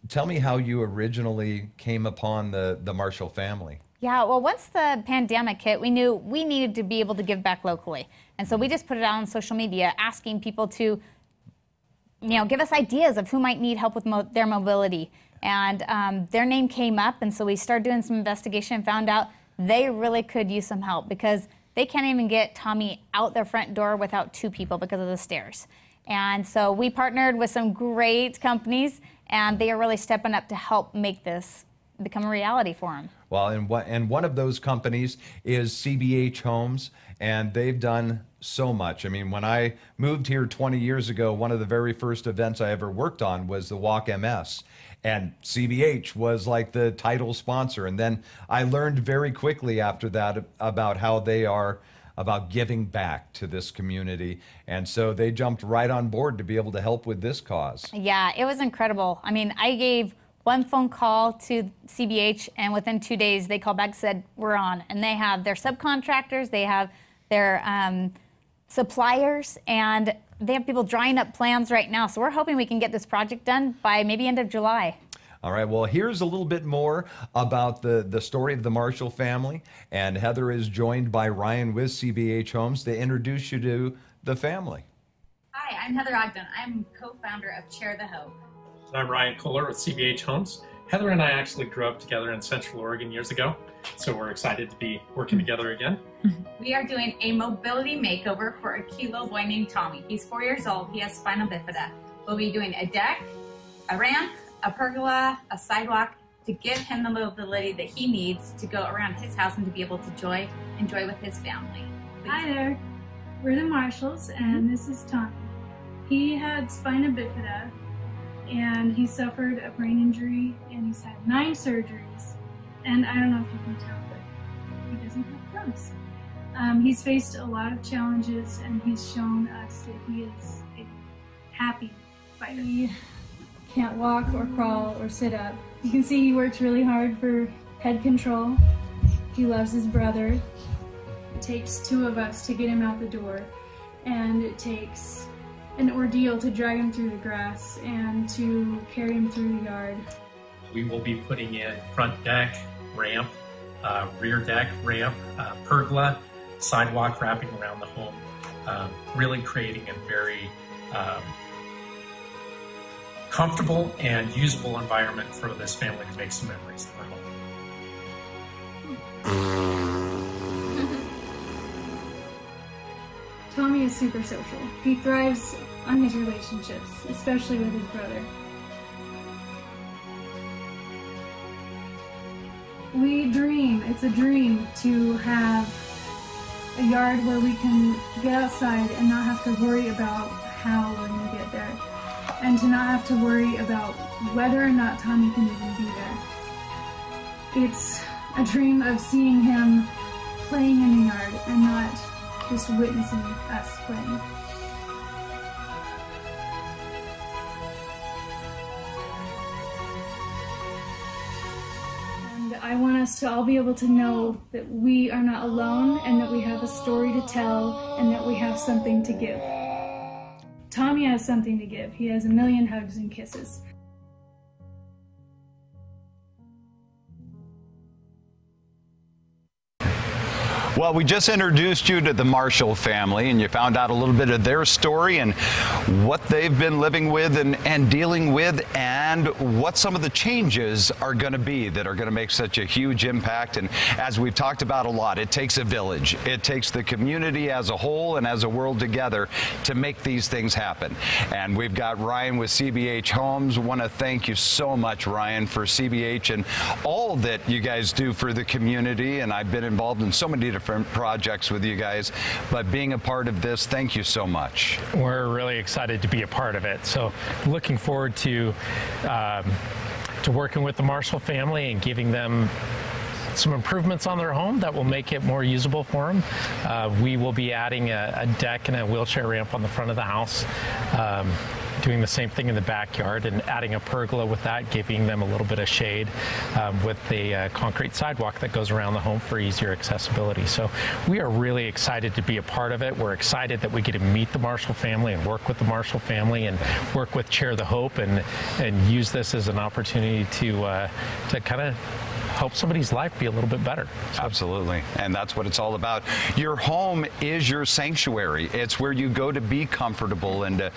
tell me how you originally came upon the Marshall family. Yeah, well, once the pandemic hit, we knew we needed to be able to give back locally. And so we just put it out on social media, asking people to, give us ideas of who might need help with their mobility. And their name came up, and so we started doing some investigation and found out they really could use some help because they can't even get Tommy out their front door without 2 people because of the stairs. And so we partnered with some great companies, and they are really stepping up to help make this become a reality for him. Well, and one of those companies is CBH Homes, and they've done so much. I mean, when I moved here 20 years ago, one of the very first events I ever worked on was the Walk MS. And CBH was like the title sponsor. And then I learned very quickly after that about how they are about giving back to this community. And so they jumped right on board to be able to help with this cause. Yeah, it was incredible. I mean, I gave 1 phone call to CBH, and within 2 days they called back and said, we're on. And they have their subcontractors, they have their suppliers, and they have people drawing up plans right now. So we're hoping we can get this project done by maybe end of July. All right, well, here's a little bit more about the story of the Marshall family. And Heather is joined by Ryan with CBH Homes to introduce you to the family. Hi, I'm Heather Ogden. I'm co-founder of Share the Hope. I'm Ryan Kohler with CBH Homes. Heather and I actually grew up together in Central Oregon years ago, so we're excited to be working together again. We are doing a mobility makeover for a cute little boy named Tommy. He's 4 years old. He has spinal bifida. We'll be doing a deck, a ramp, a pergola, a sidewalk to give him the mobility that he needs to go around his house and to be able to enjoy with his family. Please. Hi there. We're the Marshalls, and this is Tommy. He had spina bifida, and he suffered a brain injury, and he's had 9 surgeries. And I don't know if you can tell, but he doesn't have thumbs. He's faced a lot of challenges, and he's shown us that he is a happy fighter. He can't walk or crawl or sit up. You can see he works really hard for head control. He loves his brother. It takes 2 of us to get him out the door, and it takes an ordeal to drag him through the grass and to carry him through the yard. We will be putting in front deck, ramp, rear deck, ramp, pergola, sidewalk wrapping around the home, really creating a very comfortable and usable environment for this family to make some memories in the home. Tommy is super social. He thrives on his relationships, especially with his brother. We dream, it's a dream to have a yard where we can get outside and not have to worry about how we're going to get there, and to not have to worry about whether or not Tommy can even be there. It's a dream of seeing him playing in the yard and not just witnessing us playing. And I want us to all be able to know that we are not alone and that we have a story to tell and that we have something to give. Tommy has something to give. He has a million hugs and kisses. Well, we just introduced you to the Marshall family, and you found out a little bit of their story and what they've been living with and dealing with, and what some of the changes are going to be that are going to make such a huge impact. And as we've talked about a lot, it takes a village. It takes the community as a whole and as a world together to make these things happen. And we've got Ryan with CBH Homes. Want to thank you so much, Ryan, for CBH and all that you guys do for the community. And I've been involved in so many different projects with you guys, but being a part of this, thank you so much. We're really excited to be a part of it. So looking forward to to working with the Marshall family and giving them some improvements on their home that will make it more usable for them. We will be adding a deck and a wheelchair ramp on the front of the house, doing the same thing in the backyard and adding a pergola with that, giving them a little bit of shade with the concrete sidewalk that goes around the home for easier accessibility. So we are really excited to be a part of it. We're excited that we get to meet the Marshall family and work with the Marshall family and work with Chair the Hope and use this as an opportunity to kind of help somebody's life be a little bit better. Absolutely. And that's what it's all about. Your home is your sanctuary. It's where you go to be comfortable and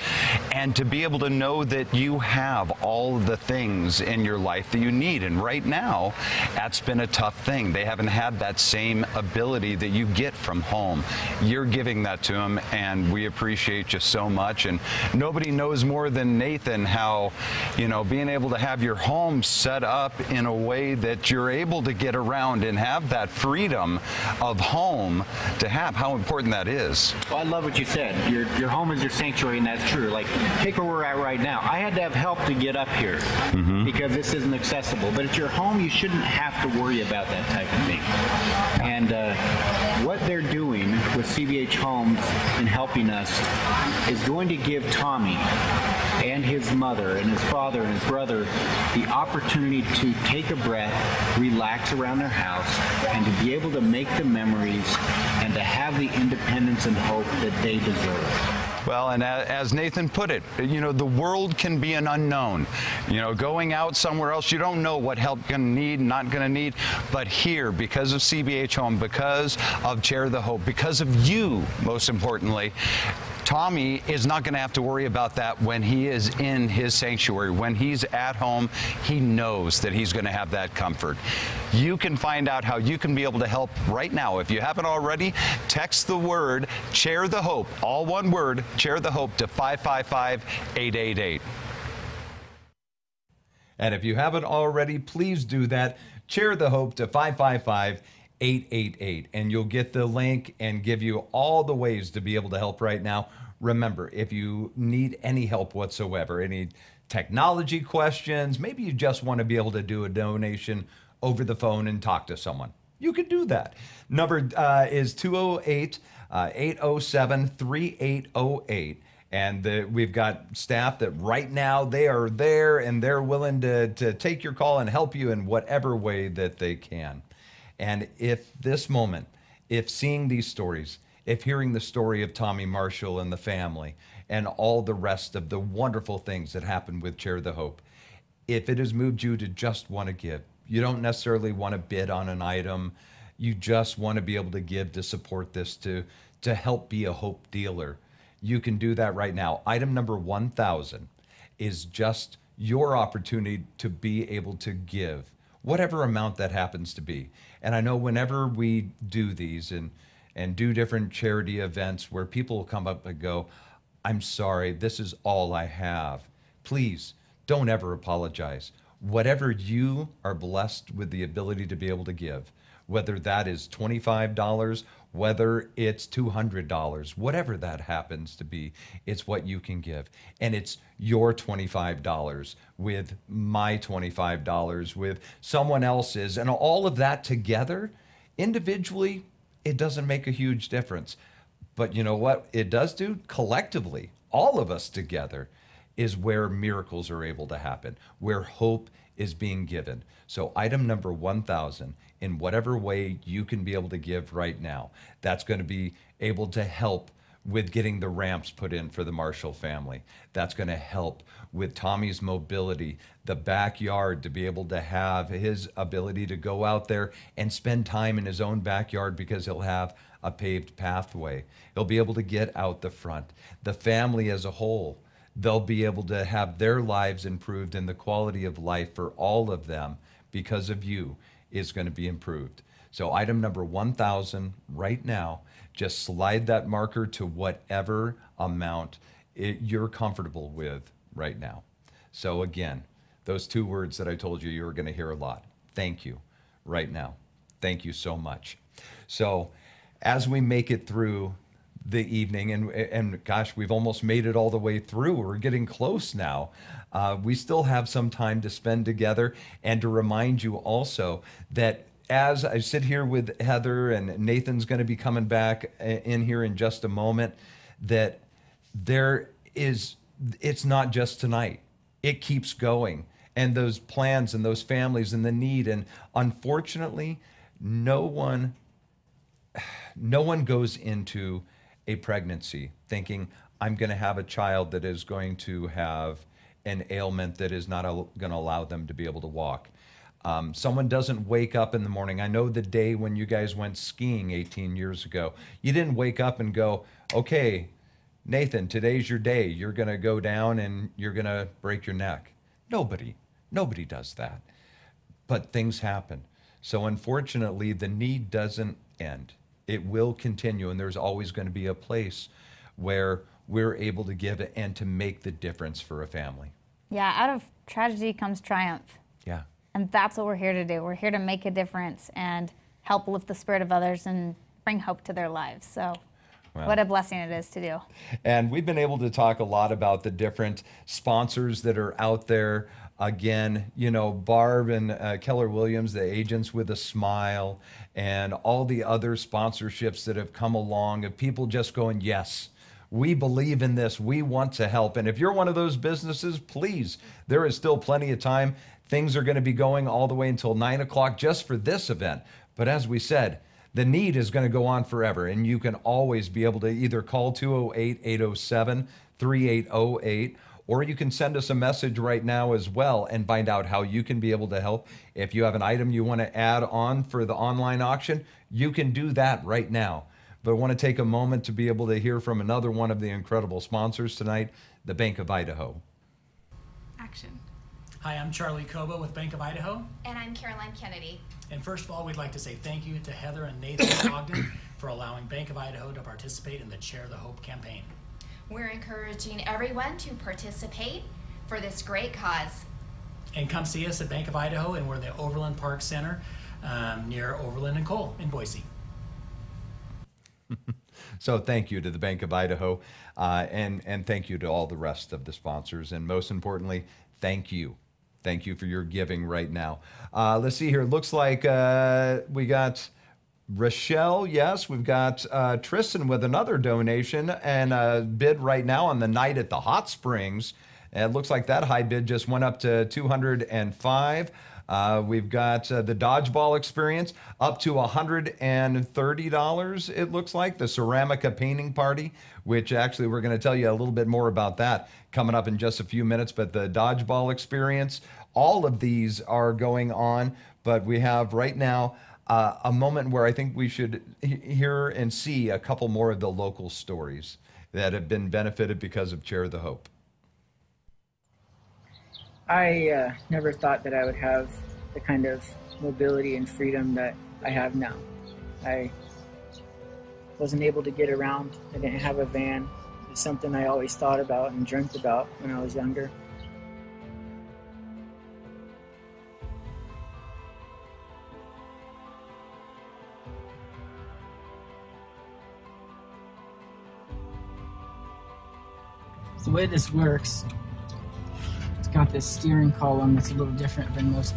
to be able to know that you have all of the things in your life that you need. And right now, that's been a tough thing. They haven't had that same ability that you get from home. You're giving that to them, and we appreciate you so much. And nobody knows more than Nathan how, you know, being able to have your home set up in a way that you're able to get around and have that freedom of home to have, how important that is. Well, I love what you said. Your home is your sanctuary, and that's true. Like, take where we're at right now. I had to have help to get up here because this isn't accessible. But at your home, you shouldn't have to worry about that type of thing. And what they're doing with CBH Homes in helping us is going to give Tommy and his mother and his father and his brother the opportunity to take a breath, relax around their house, and to be able to make the memories and to have the independence and hope that they deserve. Well, and as Nathan put it, you know, the world can be an unknown. You know, going out somewhere else, you don't know what help you're going to need, not going to need. But here, because of CBH Home, because of Chair the Hope, because of you, most importantly, Tommy is not going to have to worry about that when he is in his sanctuary. When he's at home, he knows that he's going to have that comfort. You can find out how you can be able to help right now. If you haven't already, text the word Chair the Hope, all one word, Chair the Hope, to 555-888. And if you haven't already, please do that. Chair the Hope to 555-888, and you'll get the link and give you all the ways to be able to help right now. Remember, if you need any help whatsoever, any technology questions, maybe you just want to be able to do a donation over the phone and talk to someone, you can do that. Number is 208-807-3808. And we've got staff that right now, they are there and they're willing to take your call and help you in whatever way that they can. And if this moment, if seeing these stories, if hearing the story of Tommy Marshall and the family and all the rest of the wonderful things that happened with Chair the Hope, if it has moved you to just want to give, you don't necessarily want to bid on an item, you just want to be able to give to support this, to help be a hope dealer, you can do that right now. Item number 1,000 is just your opportunity to be able to give, whatever amount that happens to be. And I know whenever we do these and do different charity events where people will come up and go, I'm sorry, this is all I have. Please don't ever apologize. Whatever you are blessed with the ability to be able to give, whether that is $25, whether it's $200, whatever that happens to be, it's what you can give. And it's your $25 with my $25, with someone else's, and all of that together, individually, it doesn't make a huge difference. But you know what it does do? Collectively, all of us together is where miracles are able to happen, where hope is being given. So item number 1,000, in whatever way you can be able to give right now, that's going to be able to help with getting the ramps put in for the Marshall family. That's going to help with Tommy's mobility, the backyard, to be able to have his ability to go out there and spend time in his own backyard because he'll have a paved pathway. He'll be able to get out the front. The family as a whole, they'll be able to have their lives improved, and the quality of life for all of them because of you is going to be improved. So item number 1,000 right now, just slide that marker to whatever amount you're comfortable with right now. So again, those two words that I told you were going to hear a lot. Thank you right now. Thank you so much. So as we make it through the evening, and gosh, we've almost made it all the way through. We're getting close now. We still have some time to spend together, and to remind you also that as I sit here with Heather, and Nathan's going to be coming back in here in just a moment, that it's not just tonight. It keeps going. And those plans and those families and the need. And unfortunately, no one goes into a pregnancy thinking, I'm going to have a child that is going to have an ailment that is not going to allow them to be able to walk. Someone doesn't wake up in the morning. I know the day when you guys went skiing 18 years ago, you didn't wake up and go, okay, Nathan, today's your day. You're going to go down and you're going to break your neck. Nobody does that. But things happen. So unfortunately, the need doesn't end. It will continue, and there's always going to be a place where we're able to give it and to make the difference for a family. Yeah, out of tragedy comes triumph. Yeah. And that's what we're here to do. We're here to make a difference and help lift the spirit of others and bring hope to their lives. So Well, what a blessing it is to do. And we've been able to talk a lot about the different sponsors that are out there. Again, you know, Barb and Keller Williams, the Agents with a Smile, and all the other sponsorships that have come along of people just going, yes, we believe in this. We want to help. And if you're one of those businesses, please, there is still plenty of time. Things are going to be going all the way until 9 o'clock just for this event. But as we said, the need is going to go on forever. And you can always be able to either call 208-807-3808, or you can send us a message right now as well and find out how you can be able to help. If you have an item you want to add on for the online auction, you can do that right now. But I want to take a moment to be able to hear from another one of the incredible sponsors tonight, the Bank of Idaho. Action. Hi, I'm Charlie Koba with Bank of Idaho. And I'm Caroline Kennedy. And first of all, we'd like to say thank you to Heather and Nathan Ogden for allowing Bank of Idaho to participate in the Share the Hope campaign. We're encouraging everyone to participate for this great cause. And come see us at Bank of Idaho, and we're the Overland Park Center near Overland and Cole in Boise. So thank you to the Bank of Idaho, and thank you to all the rest of the sponsors. And most importantly, thank you. Thank you for your giving right now. Let's see here. It looks like we got Rochelle. Yes, we've got Tristan with another donation and a bid right now on the night at the Hot Springs. And it looks like that high bid just went up to $205. We've got the dodgeball experience up to $130, it looks like. The Ceramica painting party, which actually we're going to tell you a little bit more about that coming up in just a few minutes. But the dodgeball experience, all of these are going on. But we have right now a moment where I think we should hear and see a couple more of the local stories that have been benefited because of Share the Hope. I never thought that I would have the kind of mobility and freedom that I have now. I wasn't able to get around. I didn't have a van. It's something I always thought about and dreamt about when I was younger. The way this works, got this steering column that's a little different than most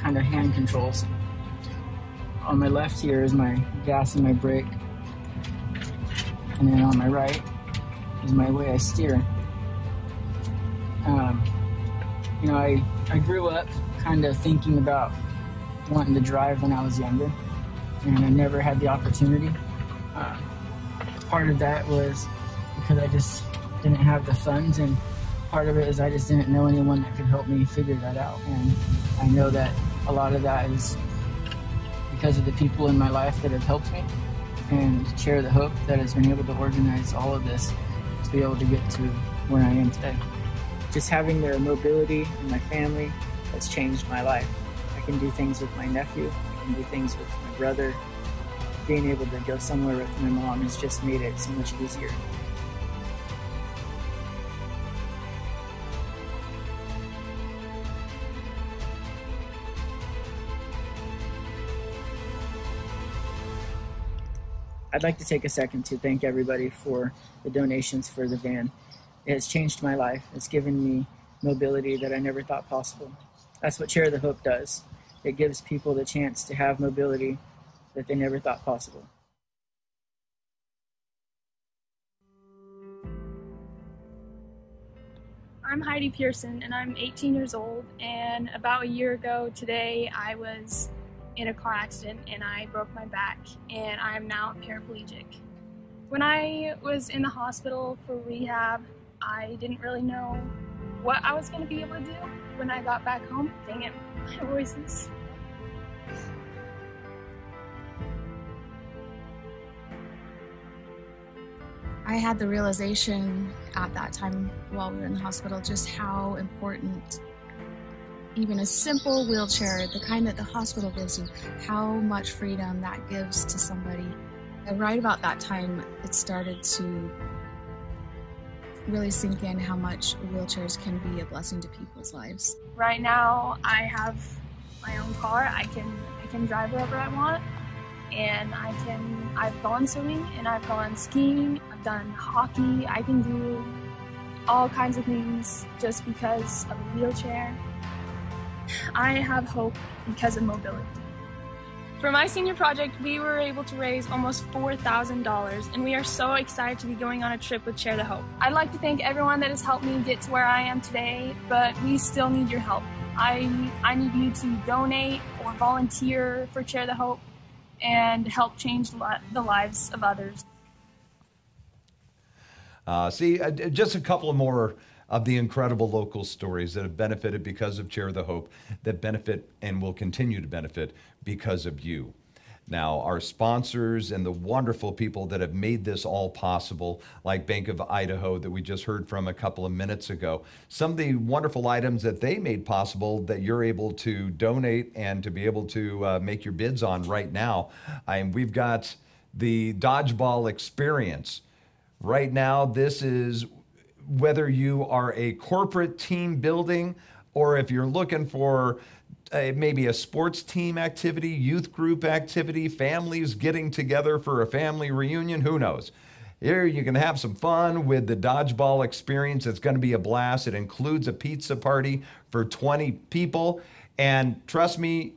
kind of hand controls. On my left here is my gas and my brake, and then on my right is my way I steer. You know, I grew up kind of thinking about wanting to drive when I was younger, and I never had the opportunity. Part of that was because I just didn't have the funds, and part of it is I just didn't know anyone that could help me figure that out. And I know that a lot of that is because of the people in my life that have helped me, and Share the Hope that has been able to organize all of this to be able to get to where I am today. Just having their mobility and my family has changed my life. I can do things with my nephew, I can do things with my brother. Being able to go somewhere with my mom has just made it so much easier. I'd like to take a second to thank everybody for the donations for the van. It has changed my life. It's given me mobility that I never thought possible. That's what Share the Hope does. It gives people the chance to have mobility that they never thought possible. I'm Heidi Pearson, and I'm 18 years old, and about a year ago today I was in a car accident and I broke my back, and I'm now paraplegic. When I was in the hospital for rehab, I didn't really know what I was going to be able to do. When I got back home, dang it, my voice is... I had the realization at that time while we were in the hospital just how important even a simple wheelchair, the kind that the hospital gives you, how much freedom that gives to somebody. And right about that time, it started to really sink in how much wheelchairs can be a blessing to people's lives. Right now, I have my own car. I can drive wherever I want, and I've gone swimming and I've gone skiing. I've done hockey. I can do all kinds of things just because of a wheelchair. I have hope because of mobility. For my senior project, we were able to raise almost $4,000, and we are so excited to be going on a trip with Share the Hope. I'd like to thank everyone that has helped me get to where I am today, but we still need your help. I need you to donate or volunteer for Share the Hope and help change the lives of others. Just a couple more of the incredible local stories that have benefited because of Share the Hope, that benefit and will continue to benefit because of you. Now, our sponsors and the wonderful people that have made this all possible, like Bank of Idaho that we just heard from a couple of minutes ago, some of the wonderful items that they made possible that you're able to donate and to be able to make your bids on right now. We've got the Dodgeball Experience. Right now, this is whether you are a corporate team building or if you're looking for maybe a sports team activity, youth group activity, families getting together for a family reunion, who knows? Here you can have some fun with the Dodgeball Experience. It's going to be a blast. It includes a pizza party for 20 people. And trust me,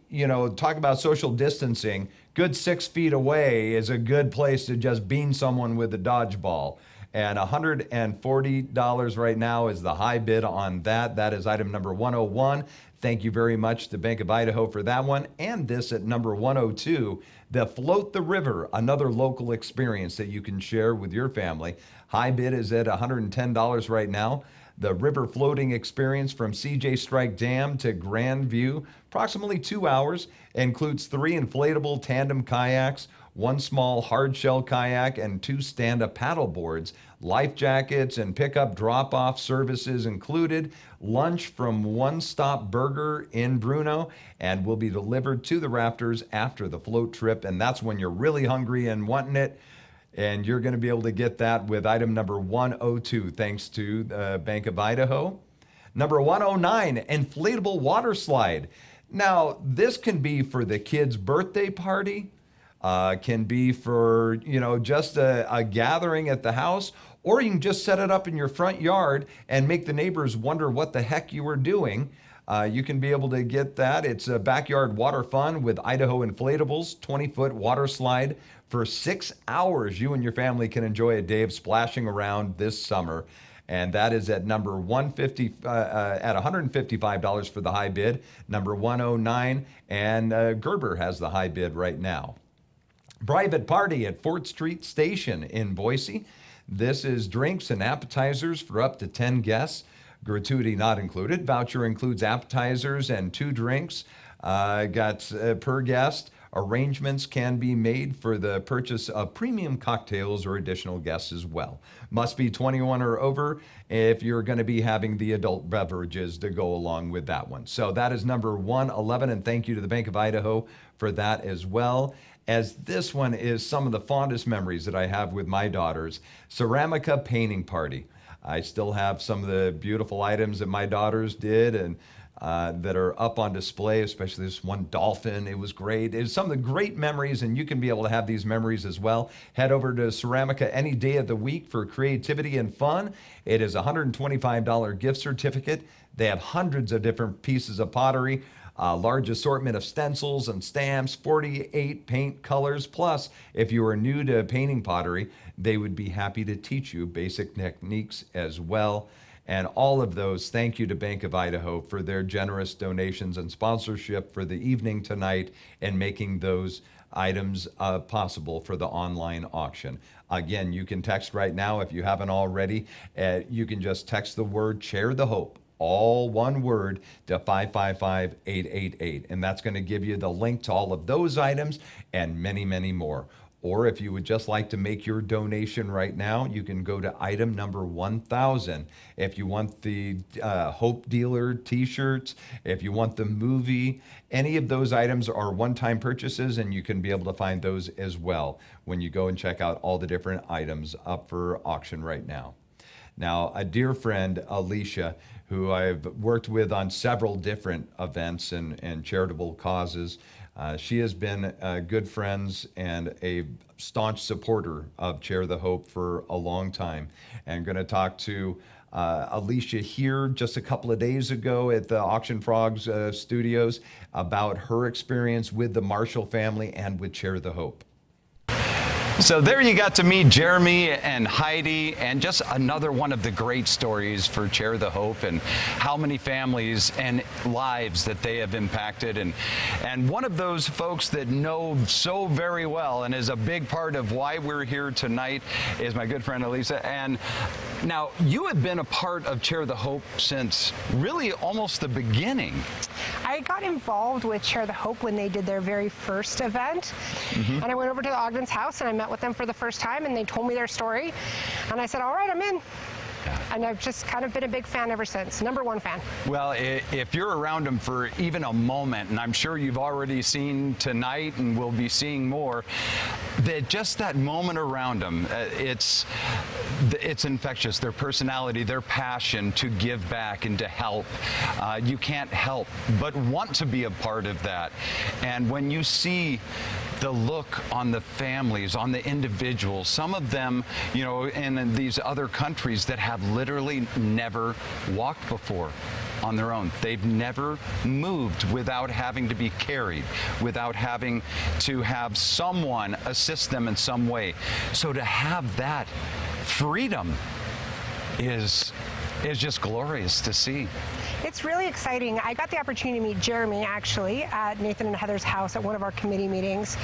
talk about social distancing. Good 6 feet away is a good place to just bean someone with a dodgeball. And $140 right now is the high bid on that. That is item number 101. Thank you very much to Bank of Idaho for that one. And this at number 102, the Float the River, another local experience that you can share with your family. High bid is at $110 right now. The river floating experience from CJ Strike Dam to Grandview, approximately 2 hours, includes 3 inflatable tandem kayaks, 1 small hard shell kayak, and 2 stand-up paddle boards. Life jackets and pickup drop-off services included. Lunch from One Stop Burger in Bruno, and will be delivered to the rafters after the float trip, and that's when you're really hungry and wanting it. And you're going to be able to get that with item number 102, thanks to Bank of Idaho. Number 109, inflatable water slide. Now, this can be for the kid's birthday party, can be for, just a gathering at the house, or you can just set it up in your front yard and make the neighbors wonder what the heck you were doing. You can be able to get that. It's a backyard water fun with Idaho Inflatables, 20-foot water slide. For 6 hours, you and your family can enjoy a day of splashing around this summer. And that is at number 150, at $155 for the high bid, number 109, and Gerber has the high bid right now. Private party at Fort Street Station in Boise. This is drinks and appetizers for up to 10 guests. Gratuity not included. Voucher includes appetizers and 2 drinks. Per guest. Arrangements can be made for the purchase of premium cocktails or additional guests as well. Must be 21 or over if you're going to be having the adult beverages to go along with that one. So that is number 111, and thank you to the Bank of Idaho for that as well. As this one is some of the fondest memories that I have with my daughters. Ceramica painting party. I still have some of the beautiful items that my daughters did, and that are up on display, especially this one dolphin. It was great. It's some of the great memories, and you can be able to have these memories as well. Head over to Ceramica any day of the week for creativity and fun. It is a $125 gift certificate. They have hundreds of different pieces of pottery, a large assortment of stencils and stamps, 48 paint colors. Plus, if you are new to painting pottery, they would be happy to teach you basic techniques as well. And all of those, thank you to Bank of Idaho for their generous donations and sponsorship for the evening tonight and making those items possible for the online auction. Again, you can text right now if you haven't already. You can just text the word Share the Hope, all one word, to 555-888. And that's going to give you the link to all of those items and many, many more. Or if you would just like to make your donation right now, you can go to item number 1000. If you want the Hope Dealer t-shirts, if you want the movie, any of those items are one-time purchases, and you can be able to find those as well when you go and check out all the different items up for auction right now. Now, a dear friend, Alicia, who I've worked with on several different events and charitable causes, she has been good friends and a staunch supporter of Share the Hope for a long time. And I'm going to talk to Alicia here just a couple of days ago at the Auction Frogs studios about her experience with the Marshall family and with Share the Hope. So there you got to meet Jeremy and Heidi, and just another one of the great stories for Share the Hope and how many families and lives that they have impacted. And one of those folks that know so very well and is a big part of why we're here tonight is my good friend Elisa. And now you have been a part of Share the Hope since really almost the beginning. I got involved with Share the Hope when they did their very first event. And I went over to the Ogden's house and I met with them for the first time, and they told me their story, and I said, all right, I'm in. And I've just kind of been a big fan ever since. #1 fan. Well, if you're around them for even a moment, and I'm sure you've already seen tonight and will be seeing more, that just that moment around them, it's infectious. Their personality, their passion to give back and to help. You can't help but want to be a part of that. And when you see the look on the families, on the individuals, some of them, you know, in these other countries that have literally never walked before on their own. They've never moved without having to be carried, without having to have someone assist them in some way. So to have that freedom is just glorious to see. It's really exciting. I got the opportunity to meet Jeremy actually at Nathan and Heather's house at one of our committee meetings,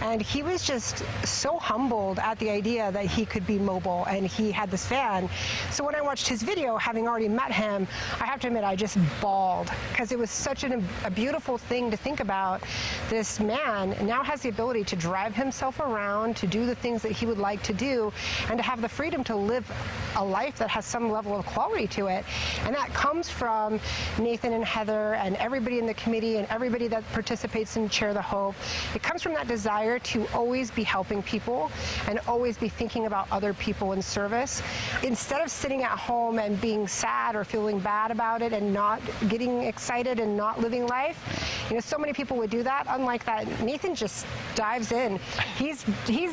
and he was just so humbled at the idea that he could be mobile and he had this van. So when I watched his video, having already met him, I have to admit I just bawled, because it was such a beautiful thing to think about. This man now has the ability to drive himself around, to do the things that he would like to do, and to have the freedom to live a life that has some level of quality to it. And that comes from Nathan and Heather and everybody in the committee and everybody that participates in Share the Hope. It comes from that desire to always be helping people and always be thinking about other people in service. Instead of sitting at home and being sad or feeling bad about it and not getting excited and not living life, you know, so many people would do that. Unlike that, Nathan just dives in. He's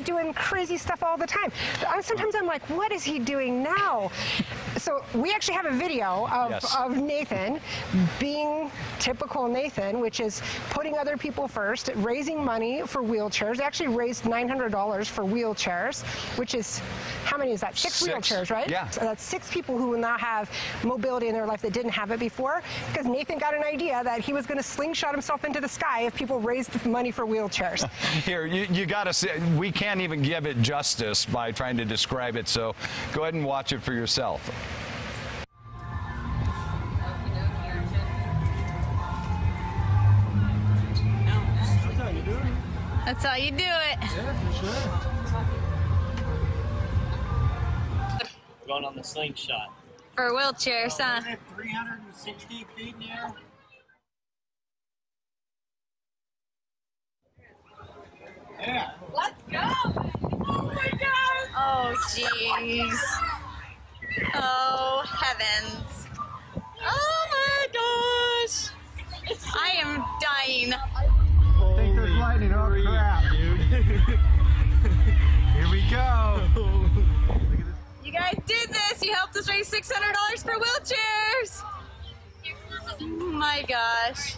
doing crazy stuff all the time. Sometimes I'm like, what is he doing now? So we actually have a video of Nathan being typical Nathan, which is putting other people first, raising money for wheelchairs. They actually raised $900 for wheelchairs, which is, how many is that? Six wheelchairs, right? Yeah. So that's 6 people who will now have mobility in their life that didn't have it before, because Nathan got an idea that he was going to slingshot himself into the sky if people raised money for wheelchairs. Here, you got to see, we can't even give it justice by trying to describe it, so go ahead and watch it for yourself. That's how you do it. Yeah, for sure. We're going on the slingshot. For wheelchairs, huh? 360 feet in the air. Yeah. Let's go! Oh my God! Oh jeez. Oh heavens. Oh my gosh. I am dying. I think there's lightning. Oh crap, dude. Here we go. You guys did this. You helped us raise $600 for wheelchairs. Oh my gosh.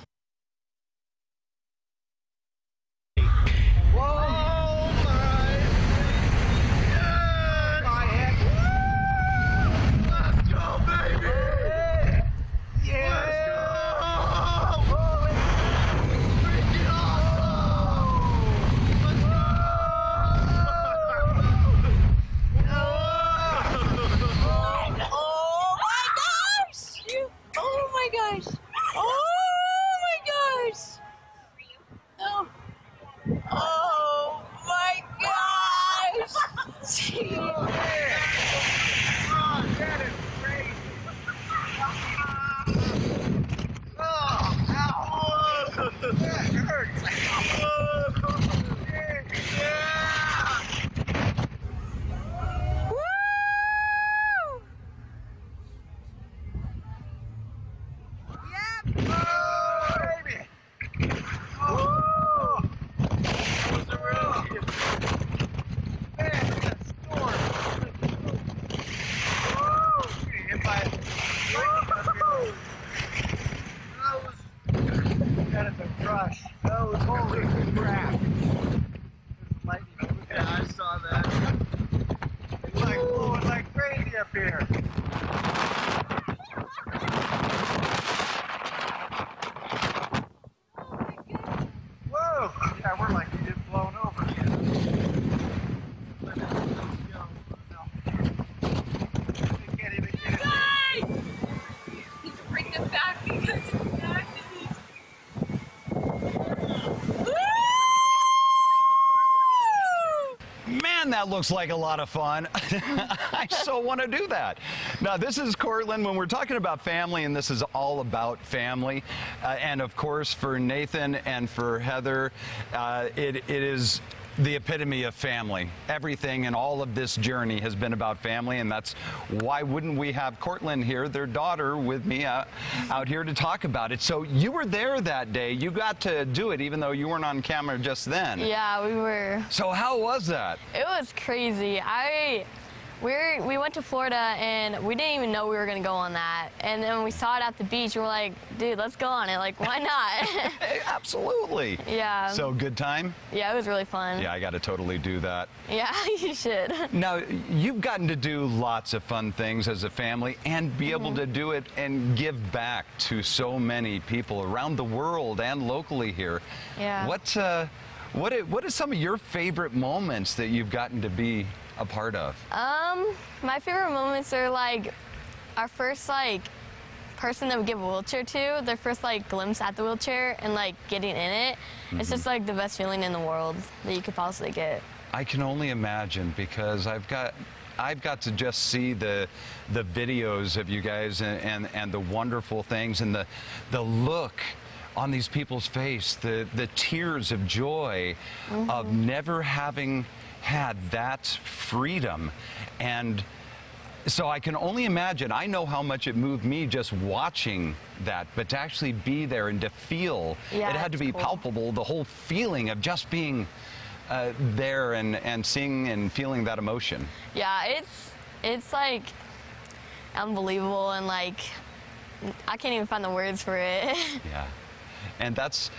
Whoa, my head. Let's go, baby. Yeah. Let's go. Freaking awesome. Let's go. Oh my gosh. Oh my gosh. Oh my gosh. Oh. Oh my gosh! Oh, that is crazy. Oh, ow. That hurts. Yeah. Woo! Yep. Oh, baby. Oh. That is a crush. That was holy crap. Yeah, I saw that. It's like blowing like crazy up here. Whoa! Yeah, we're like we get blown over. Let's go. We can't even get it. Guys! Need to bring them back because it's not. Man, that looks like a lot of fun. I so want to do that. Now, this is Cortland. When we're talking about family, and this is all about family, and of course, for Nathan and for Heather, it is the epitome of family. Everything and all of this journey has been about family, and that's why wouldn't we have Cortland here, their daughter, with me out here to talk about it. So you were there that day. You got to do it, even though you weren't on camera just then. Yeah, we were. So how was that? It was crazy. We went to Florida and we didn't even know we were gonna go on that. And then we saw it at the beach and we're like, dude, let's go on it. Like, why not? Absolutely. Yeah. So good time? Yeah, it was really fun. Yeah, I got to totally do that. Yeah, you should. Now, you've gotten to do lots of fun things as a family and be able to do it and give back to so many people around the world and locally here. Yeah. What are some of your favorite moments that you've gotten to be a part of? My favorite moments are like our first person that we give a wheelchair to, their first glimpse at the wheelchair and getting in it. It's just the best feeling in the world that you could possibly get. I can only imagine, because I've got to just see the videos of you guys and the wonderful things and the look on these people's face, the tears of joy of never having had that freedom. And so I can only imagine. I know how much it moved me just watching that, but to actually be there and to feel, it had to be palpable, the whole feeling of just being there and seeing and feeling that emotion. Yeah, it's unbelievable, and I can't even find the words for it. Yeah. And that's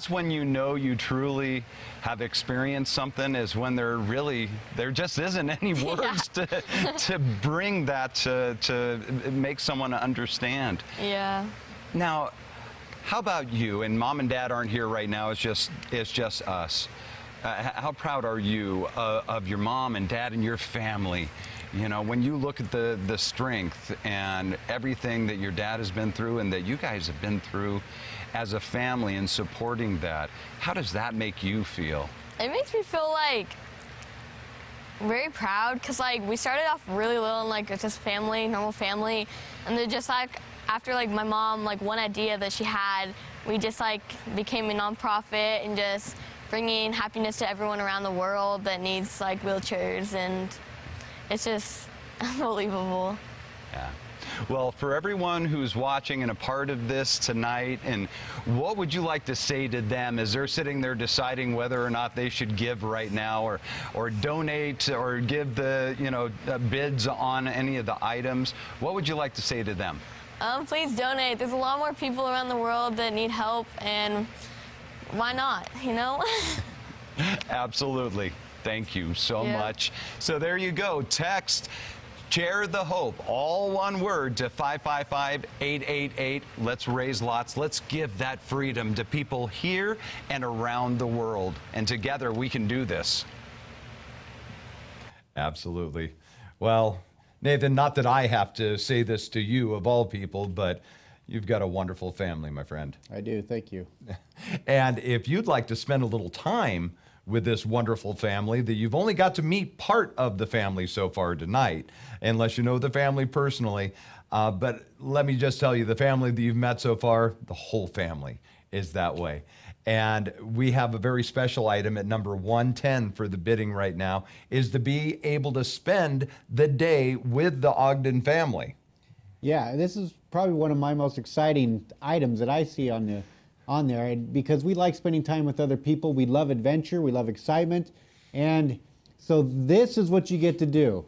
when you know you truly have experienced something, is when there just isn't any words to bring that to make someone understand. Yeah. Now, how about you? And Mom and Dad aren't here right now. It's just us. How proud are you of your mom and dad and your family? You know, when you look at the strength and everything that your dad has been through and that you guys have been through as a family and supporting that, how does that make you feel? It makes me feel very proud, because we started off really little and just family, normal family, and then just after my mom one idea that she had, we just became a nonprofit and just bringing happiness to everyone around the world that needs wheelchairs, and it's just unbelievable. Yeah. Well, for everyone who's watching and a part of this tonight, and what would you like to say to them as they're sitting there deciding whether or not they should give right now, or donate, or give the, you know, bids on any of the items? What would you like to say to them? Please donate. There's a lot more people around the world that need help, and why not, you know? Absolutely. Thank you so much. So there you go. Text Share the Hope, all one word, to 555-888. Let's raise lots. Let's give that freedom to people here and around the world. And together we can do this. Absolutely. Well, Nathan, not that I have to say this to you of all people, but you've got a wonderful family, my friend. I do. Thank you. And if you'd like to spend a little time with this wonderful family that you've only got to meet part of the family so far tonight, unless you know the family personally. But let me just tell you, the family that you've met so far, the whole family is that way. And we have a very special item at number 110 for the bidding right now, is to be able to spend the day with the Ogden family. Yeah, this is probably one of my most exciting items that I see on there, because we like spending time with other people. We love adventure, we love excitement, and so this is what you get to do.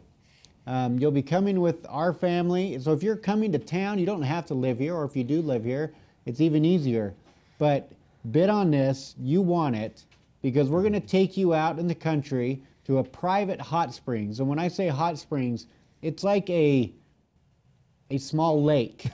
You'll be coming with our family. So if you're coming to town, you don't have to live here, or if you do live here, it's even easier. But bid on this, you want it, because we're going to take you out in the country to a private hot springs. And when I say hot springs, it's like a small lake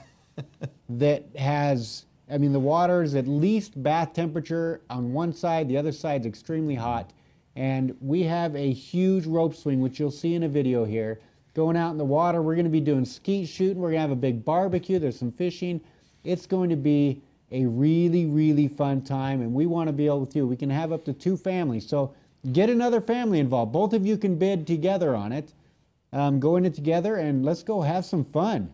that has, I mean, the water is at least bath temperature on one side, the other side's extremely hot. And we have a huge rope swing, which you'll see in a video here, going out in the water. We're going to be doing skeet shooting. We're going to have a big barbecue. There's some fishing. It's going to be a really, really fun time, and we want to be able to. We can have up to 2 families. So get another family involved. Both of you can bid together on it. Go in it together, and let's go have some fun.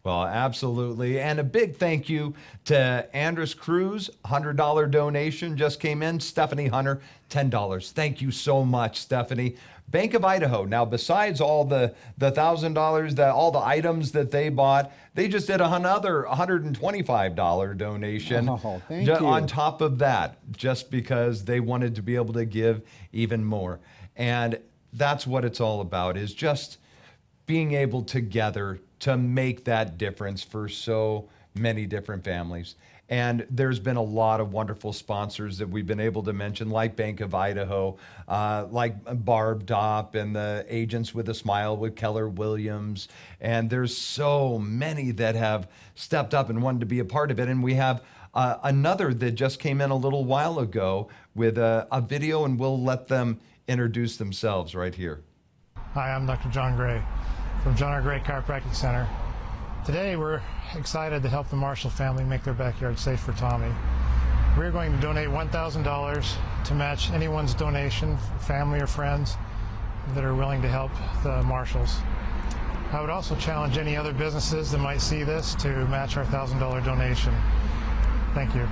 Well, absolutely. And a big thank you to Andres Cruz, $100 donation just came in. Stephanie Hunter, $10. Thank you so much, Stephanie. Bank of Idaho. Now, besides all the $1,000, all the items that they bought, they just did another $125 donation. Oh, thank you. On top of that, just because they wanted to be able to give even more. And that's what it's all about, is just being able together to make that difference for so many different families. And there's been a lot of wonderful sponsors that we've been able to mention, like Bank of Idaho, like Barb Dopp, and the Agents with a Smile with Keller Williams. And there's so many that have stepped up and wanted to be a part of it. And we have another that just came in a little while ago with a video, and we'll let them introduce themselves right here. Hi, I'm Dr. John Gray from John R. Gray Chiropractic Center. Today we're excited to help the Marshall family make their backyard safe for Tommy. We're going to donate $1,000 to match anyone's donation, family or friends that are willing to help the Marshalls. I would also challenge any other businesses that might see this to match our $1,000 donation. Thank you.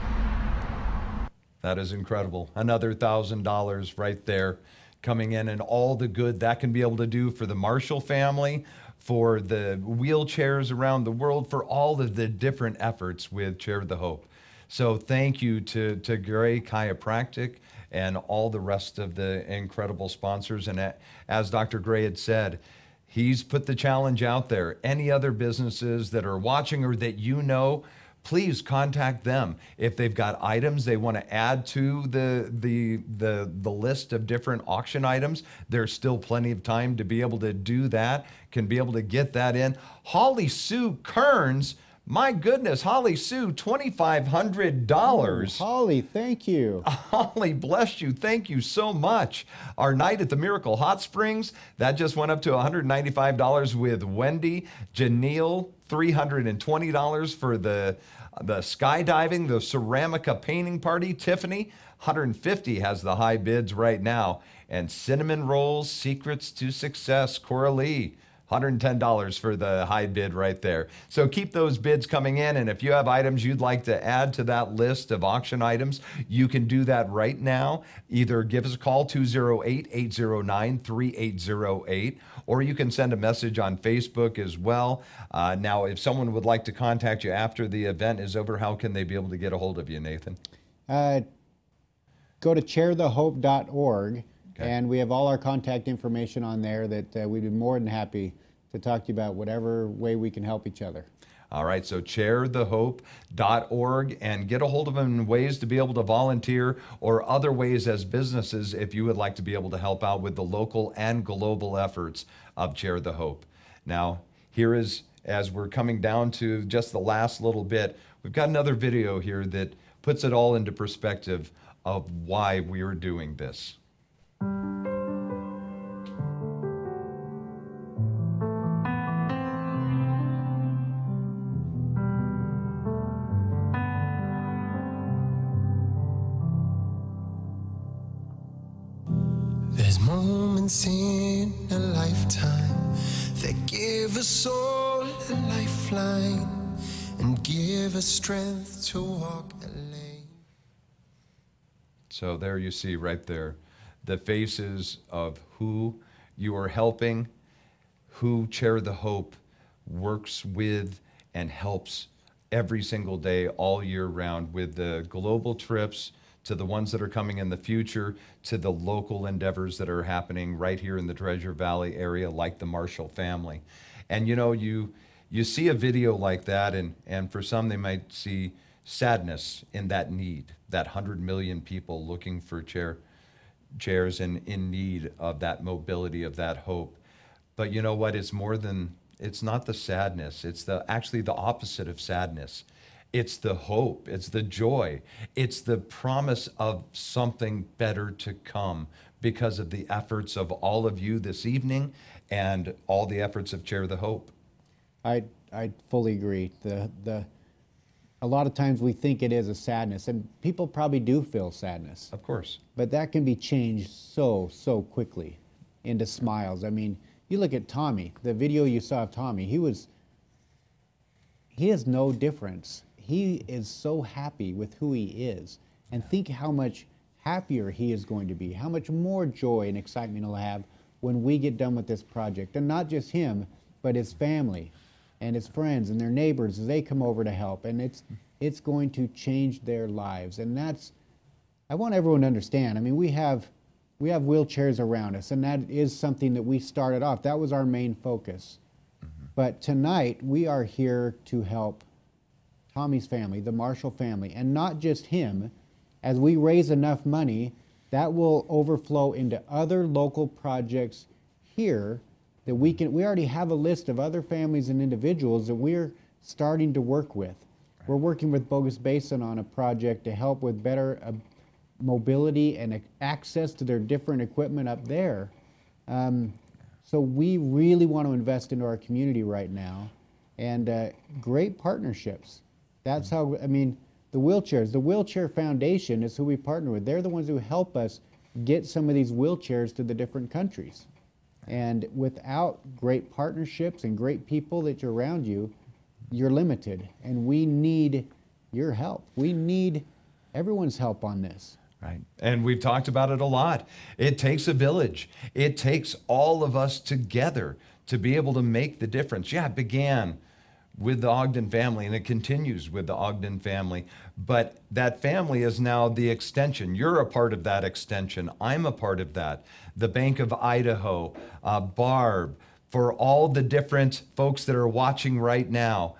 That is incredible. Another $1,000 right there coming in, and all the good that can be able to do for the Marshall family, for the wheelchairs around the world, for all of the different efforts with Share the Hope. So thank you to Gray Chiropractic and all the rest of the incredible sponsors. And as Dr. Gray had said, he's put the challenge out there. Any other businesses that are watching or that you know, please contact them. If they've got items they want to add to the list of different auction items, there's still plenty of time to be able to do that, can be able to get that in. Holly Sue Kearns, my goodness, Holly Sue, $2,500. Oh, Holly, thank you. Holly, bless you. Thank you so much. Our night at the Miracle Hot Springs, that just went up to $195 with Wendy. Janelle, $320 for the skydiving, the Ceramica painting party. Tiffany, $150 has the high bids right now. And Cinnamon Rolls, Secrets to Success, Coralie, $110 for the high bid right there. So keep those bids coming in, and if you have items you'd like to add to that list of auction items, you can do that right now. Either give us a call, 208-809-3808, or you can send a message on Facebook as well. Now, if someone would like to contact you after the event is over, how can they be able to get a hold of you, Nathan? Go to chairthehope.org. And we have all our contact information on there that we'd be more than happy to talk to you about whatever way we can help each other. All right, so chairthehope.org, and get a hold of them in ways to be able to volunteer or other ways as businesses if you would like to be able to help out with the local and global efforts of Chair the Hope. Now, here is, as we're coming down to just the last little bit, we've got another video here that puts it all into perspective of why we are doing this. There's moments in a lifetime that give us all a lifeline and give us strength to walk a lane. So there you see right there the faces of who you are helping, who Chair the Hope works with and helps every single day, all year round, with the global trips, to the ones that are coming in the future, to the local endeavors that are happening right here in the Treasure Valley area, like the Marshall family. And you know, you see a video like that, and for some they might see sadness in that need, that 100 million people looking for chairs and in need of that mobility, of that hope. But you know what? It's more than, it's not the sadness. It's actually the opposite of sadness. It's the hope. It's the joy. It's the promise of something better to come because of the efforts of all of you this evening and all the efforts of Chair the Hope. I fully agree. A lot of times we think it is a sadness, and people probably do feel sadness. Of course. But that can be changed so quickly into smiles. I mean, you look at Tommy, the video you saw of Tommy, he has no difference. He is so happy with who he is. And think how much happier he is going to be, how much more joy and excitement he'll have when we get done with this project. And not just him, but his family and his friends and their neighbors as they come over to help. And it's going to change their lives. And that's, I want everyone to understand. I mean, we have wheelchairs around us, and that is something that we started off. That was our main focus. But tonight, we are here to help Tommy's family, the Marshall family, and not just him. As we raise enough money, that will overflow into other local projects here that we already have a list of other families and individuals that we're starting to work with. We're working with Bogus Basin on a project to help with better mobility and access to their different equipment up there. So we really want to invest into our community right now, and great partnerships. That's how, I mean, the Wheelchair Foundation is who we partner with. They're the ones who help us get some of these wheelchairs to the different countries. And without great partnerships and great people that are around you, you're limited. And we need your help. We need everyone's help on this. Right. And we've talked about it a lot. It takes a village. It takes all of us together to be able to make the difference. Yeah, it began with the Ogden family, and it continues with the Ogden family. But that family is now the extension. You're a part of that extension. I'm a part of that. The Bank of Idaho, Barb, for all the different folks that are watching right now,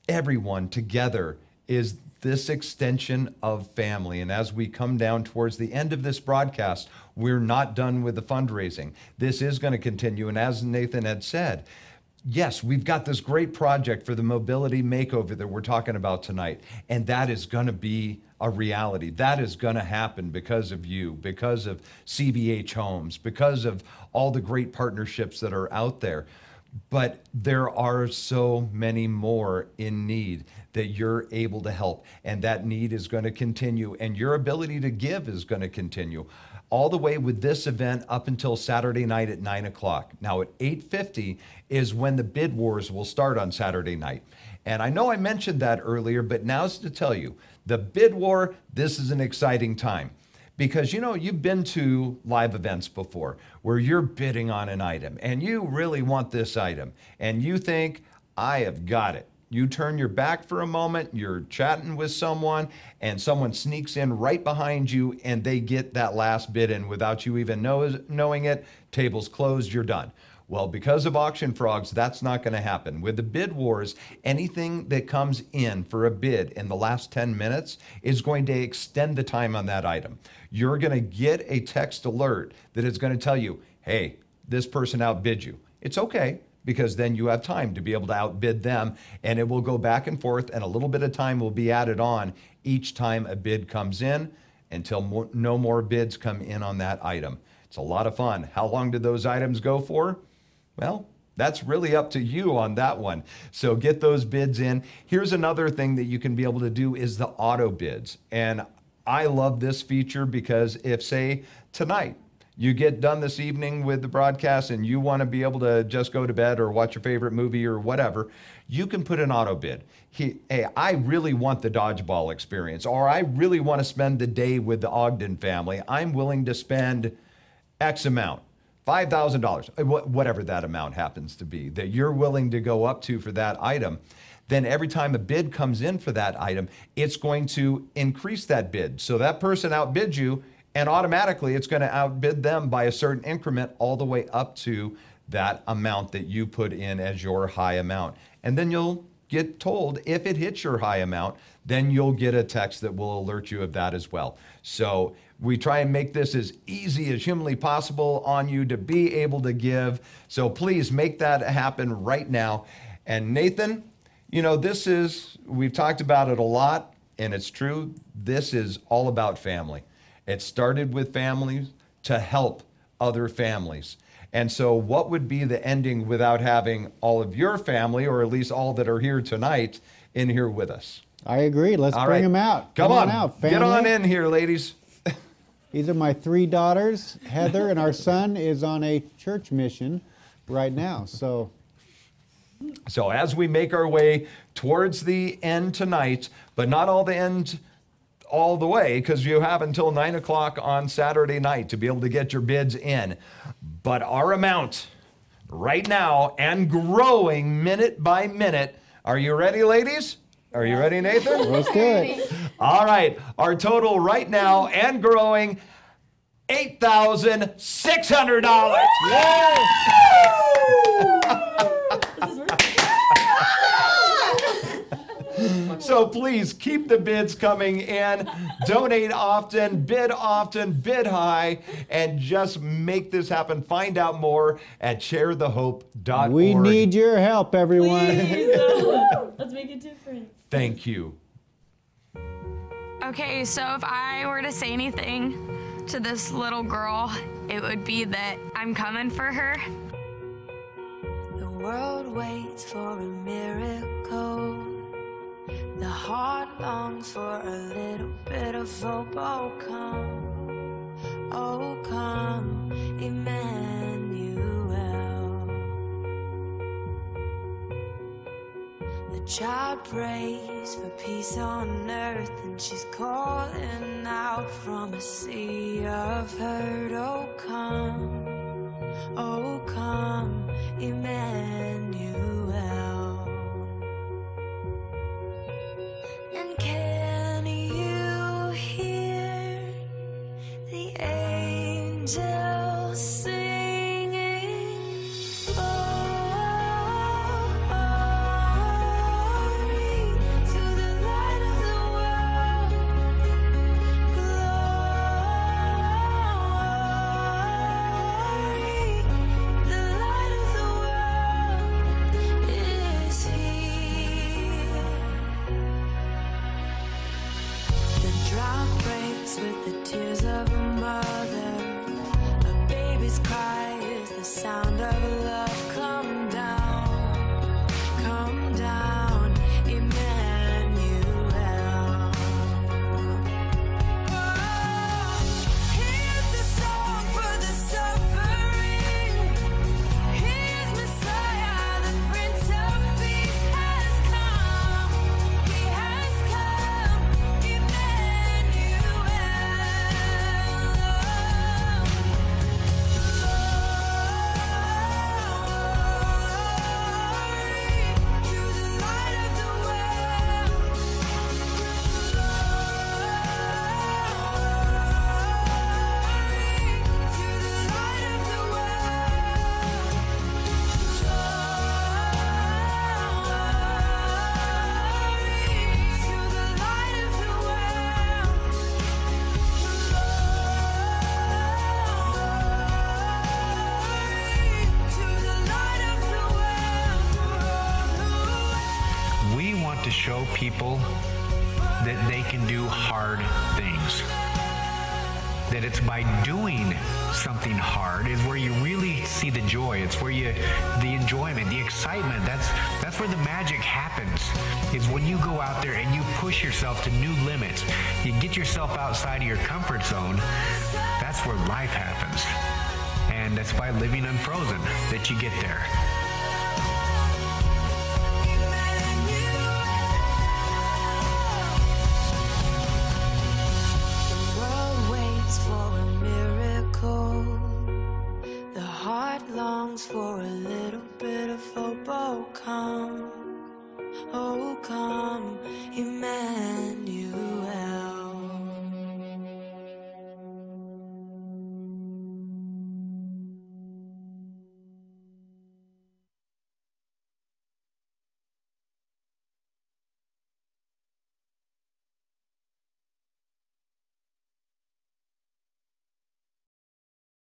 everyone together is this extension of family. And as we come down towards the end of this broadcast, we're not done with the fundraising. This is going to continue. And as Nathan had said, yes, we've got this great project for the mobility makeover that we're talking about tonight. And that is going to be a reality. That is going to happen because of you, because of CBH Homes, because of all the great partnerships that are out there. But there are so many more in need that you're able to help. And that need is going to continue. And your ability to give is going to continue. all the way with this event up until Saturday night at 9 o'clock. Now at 8:50 is when the bid wars will start on Saturday night. And I know I mentioned that earlier, but now's to tell you, the bid war, this is an exciting time. Because, you know, you've been to live events before where you're bidding on an item and you really want this item and you think, I have got it. You turn your back for a moment, you're chatting with someone, and someone sneaks in right behind you and they get that last bid in without you even knowing it. Table's closed, you're done. Well, because of Auction Frogs, that's not going to happen. With the bid wars, anything that comes in for a bid in the last 10 minutes is going to extend the time on that item. You're going to get a text alert that is going to tell you, hey, this person outbid you. It's okay, because then you have time to be able to outbid them, and it will go back and forth, and a little bit of time will be added on each time a bid comes in until no more bids come in on that item. It's a lot of fun. How long did those items go for? Well, that's really up to you on that one. So get those bids in. Here's another thing that you can be able to do is the auto bids. And I love this feature because if, say, tonight, you get done this evening with the broadcast and you want to be able to just go to bed or watch your favorite movie or whatever, you can put an auto bid. Hey, I really want the dodgeball experience, or I really want to spend the day with the Ogden family. I'm willing to spend X amount. $5,000, whatever that amount happens to be, that you're willing to go up to for that item, then every time a bid comes in for that item, it's going to increase that bid. So that person outbids you, and automatically it's going to outbid them by a certain increment all the way up to that amount that you put in as your high amount. And then you'll get told if it hits your high amount, then you'll get a text that will alert you of that as well. So we try and make this as easy as humanly possible on you to be able to give. So please make that happen right now. And Nathan, you know, we've talked about it a lot, and it's true. This is all about family. It started with families to help other families. And so what would be the ending without having all of your family, or at least all that are here tonight, in here with us? I agree. Let's bring them out. Come on out, family. Get on in here, ladies. These are my 3 daughters, Heather, and our son is on a church mission right now. So as we make our way towards the end tonight, but not all the end all the way, because you have until 9 o'clock on Saturday night to be able to get your bids in. But our amount right now, and growing minute by minute. Are you ready, ladies? Are you ready, Nathan? Let's do it. All right. Our total right now and growing, $8,600. So please keep the bids coming in. Donate often, bid high, and just make this happen. Find out more at sharethehope.org. We need your help, everyone. Please. Let's make a difference. Thank you. Okay, so if I were to say anything to this little girl, it would be that I'm coming for her. The world waits for a miracle. The heart longs for a little bit of hope. Oh come, Emmanuel. The child prays for peace on earth, and she's calling out from a sea of hurt. Oh come, Emmanuel. And can you hear the angels singing? Glory to the light of the world. Glory, the light of the world is here. The drought breaks with the tears of a mother. A baby's cry is the sound of love. Come down, Emmanuel. Oh, here's the sound. people that they can do hard things. That it's by doing something hard is where you really see the joy. It's where the enjoyment, the excitement, that's where the magic happens, is when you go out there and you push yourself to new limits. You get yourself outside of your comfort zone. That's where life happens. And that's by living unfrozen that you get there. For a miracle, the heart longs for a little bit of hope. Oh come, Emmanuel.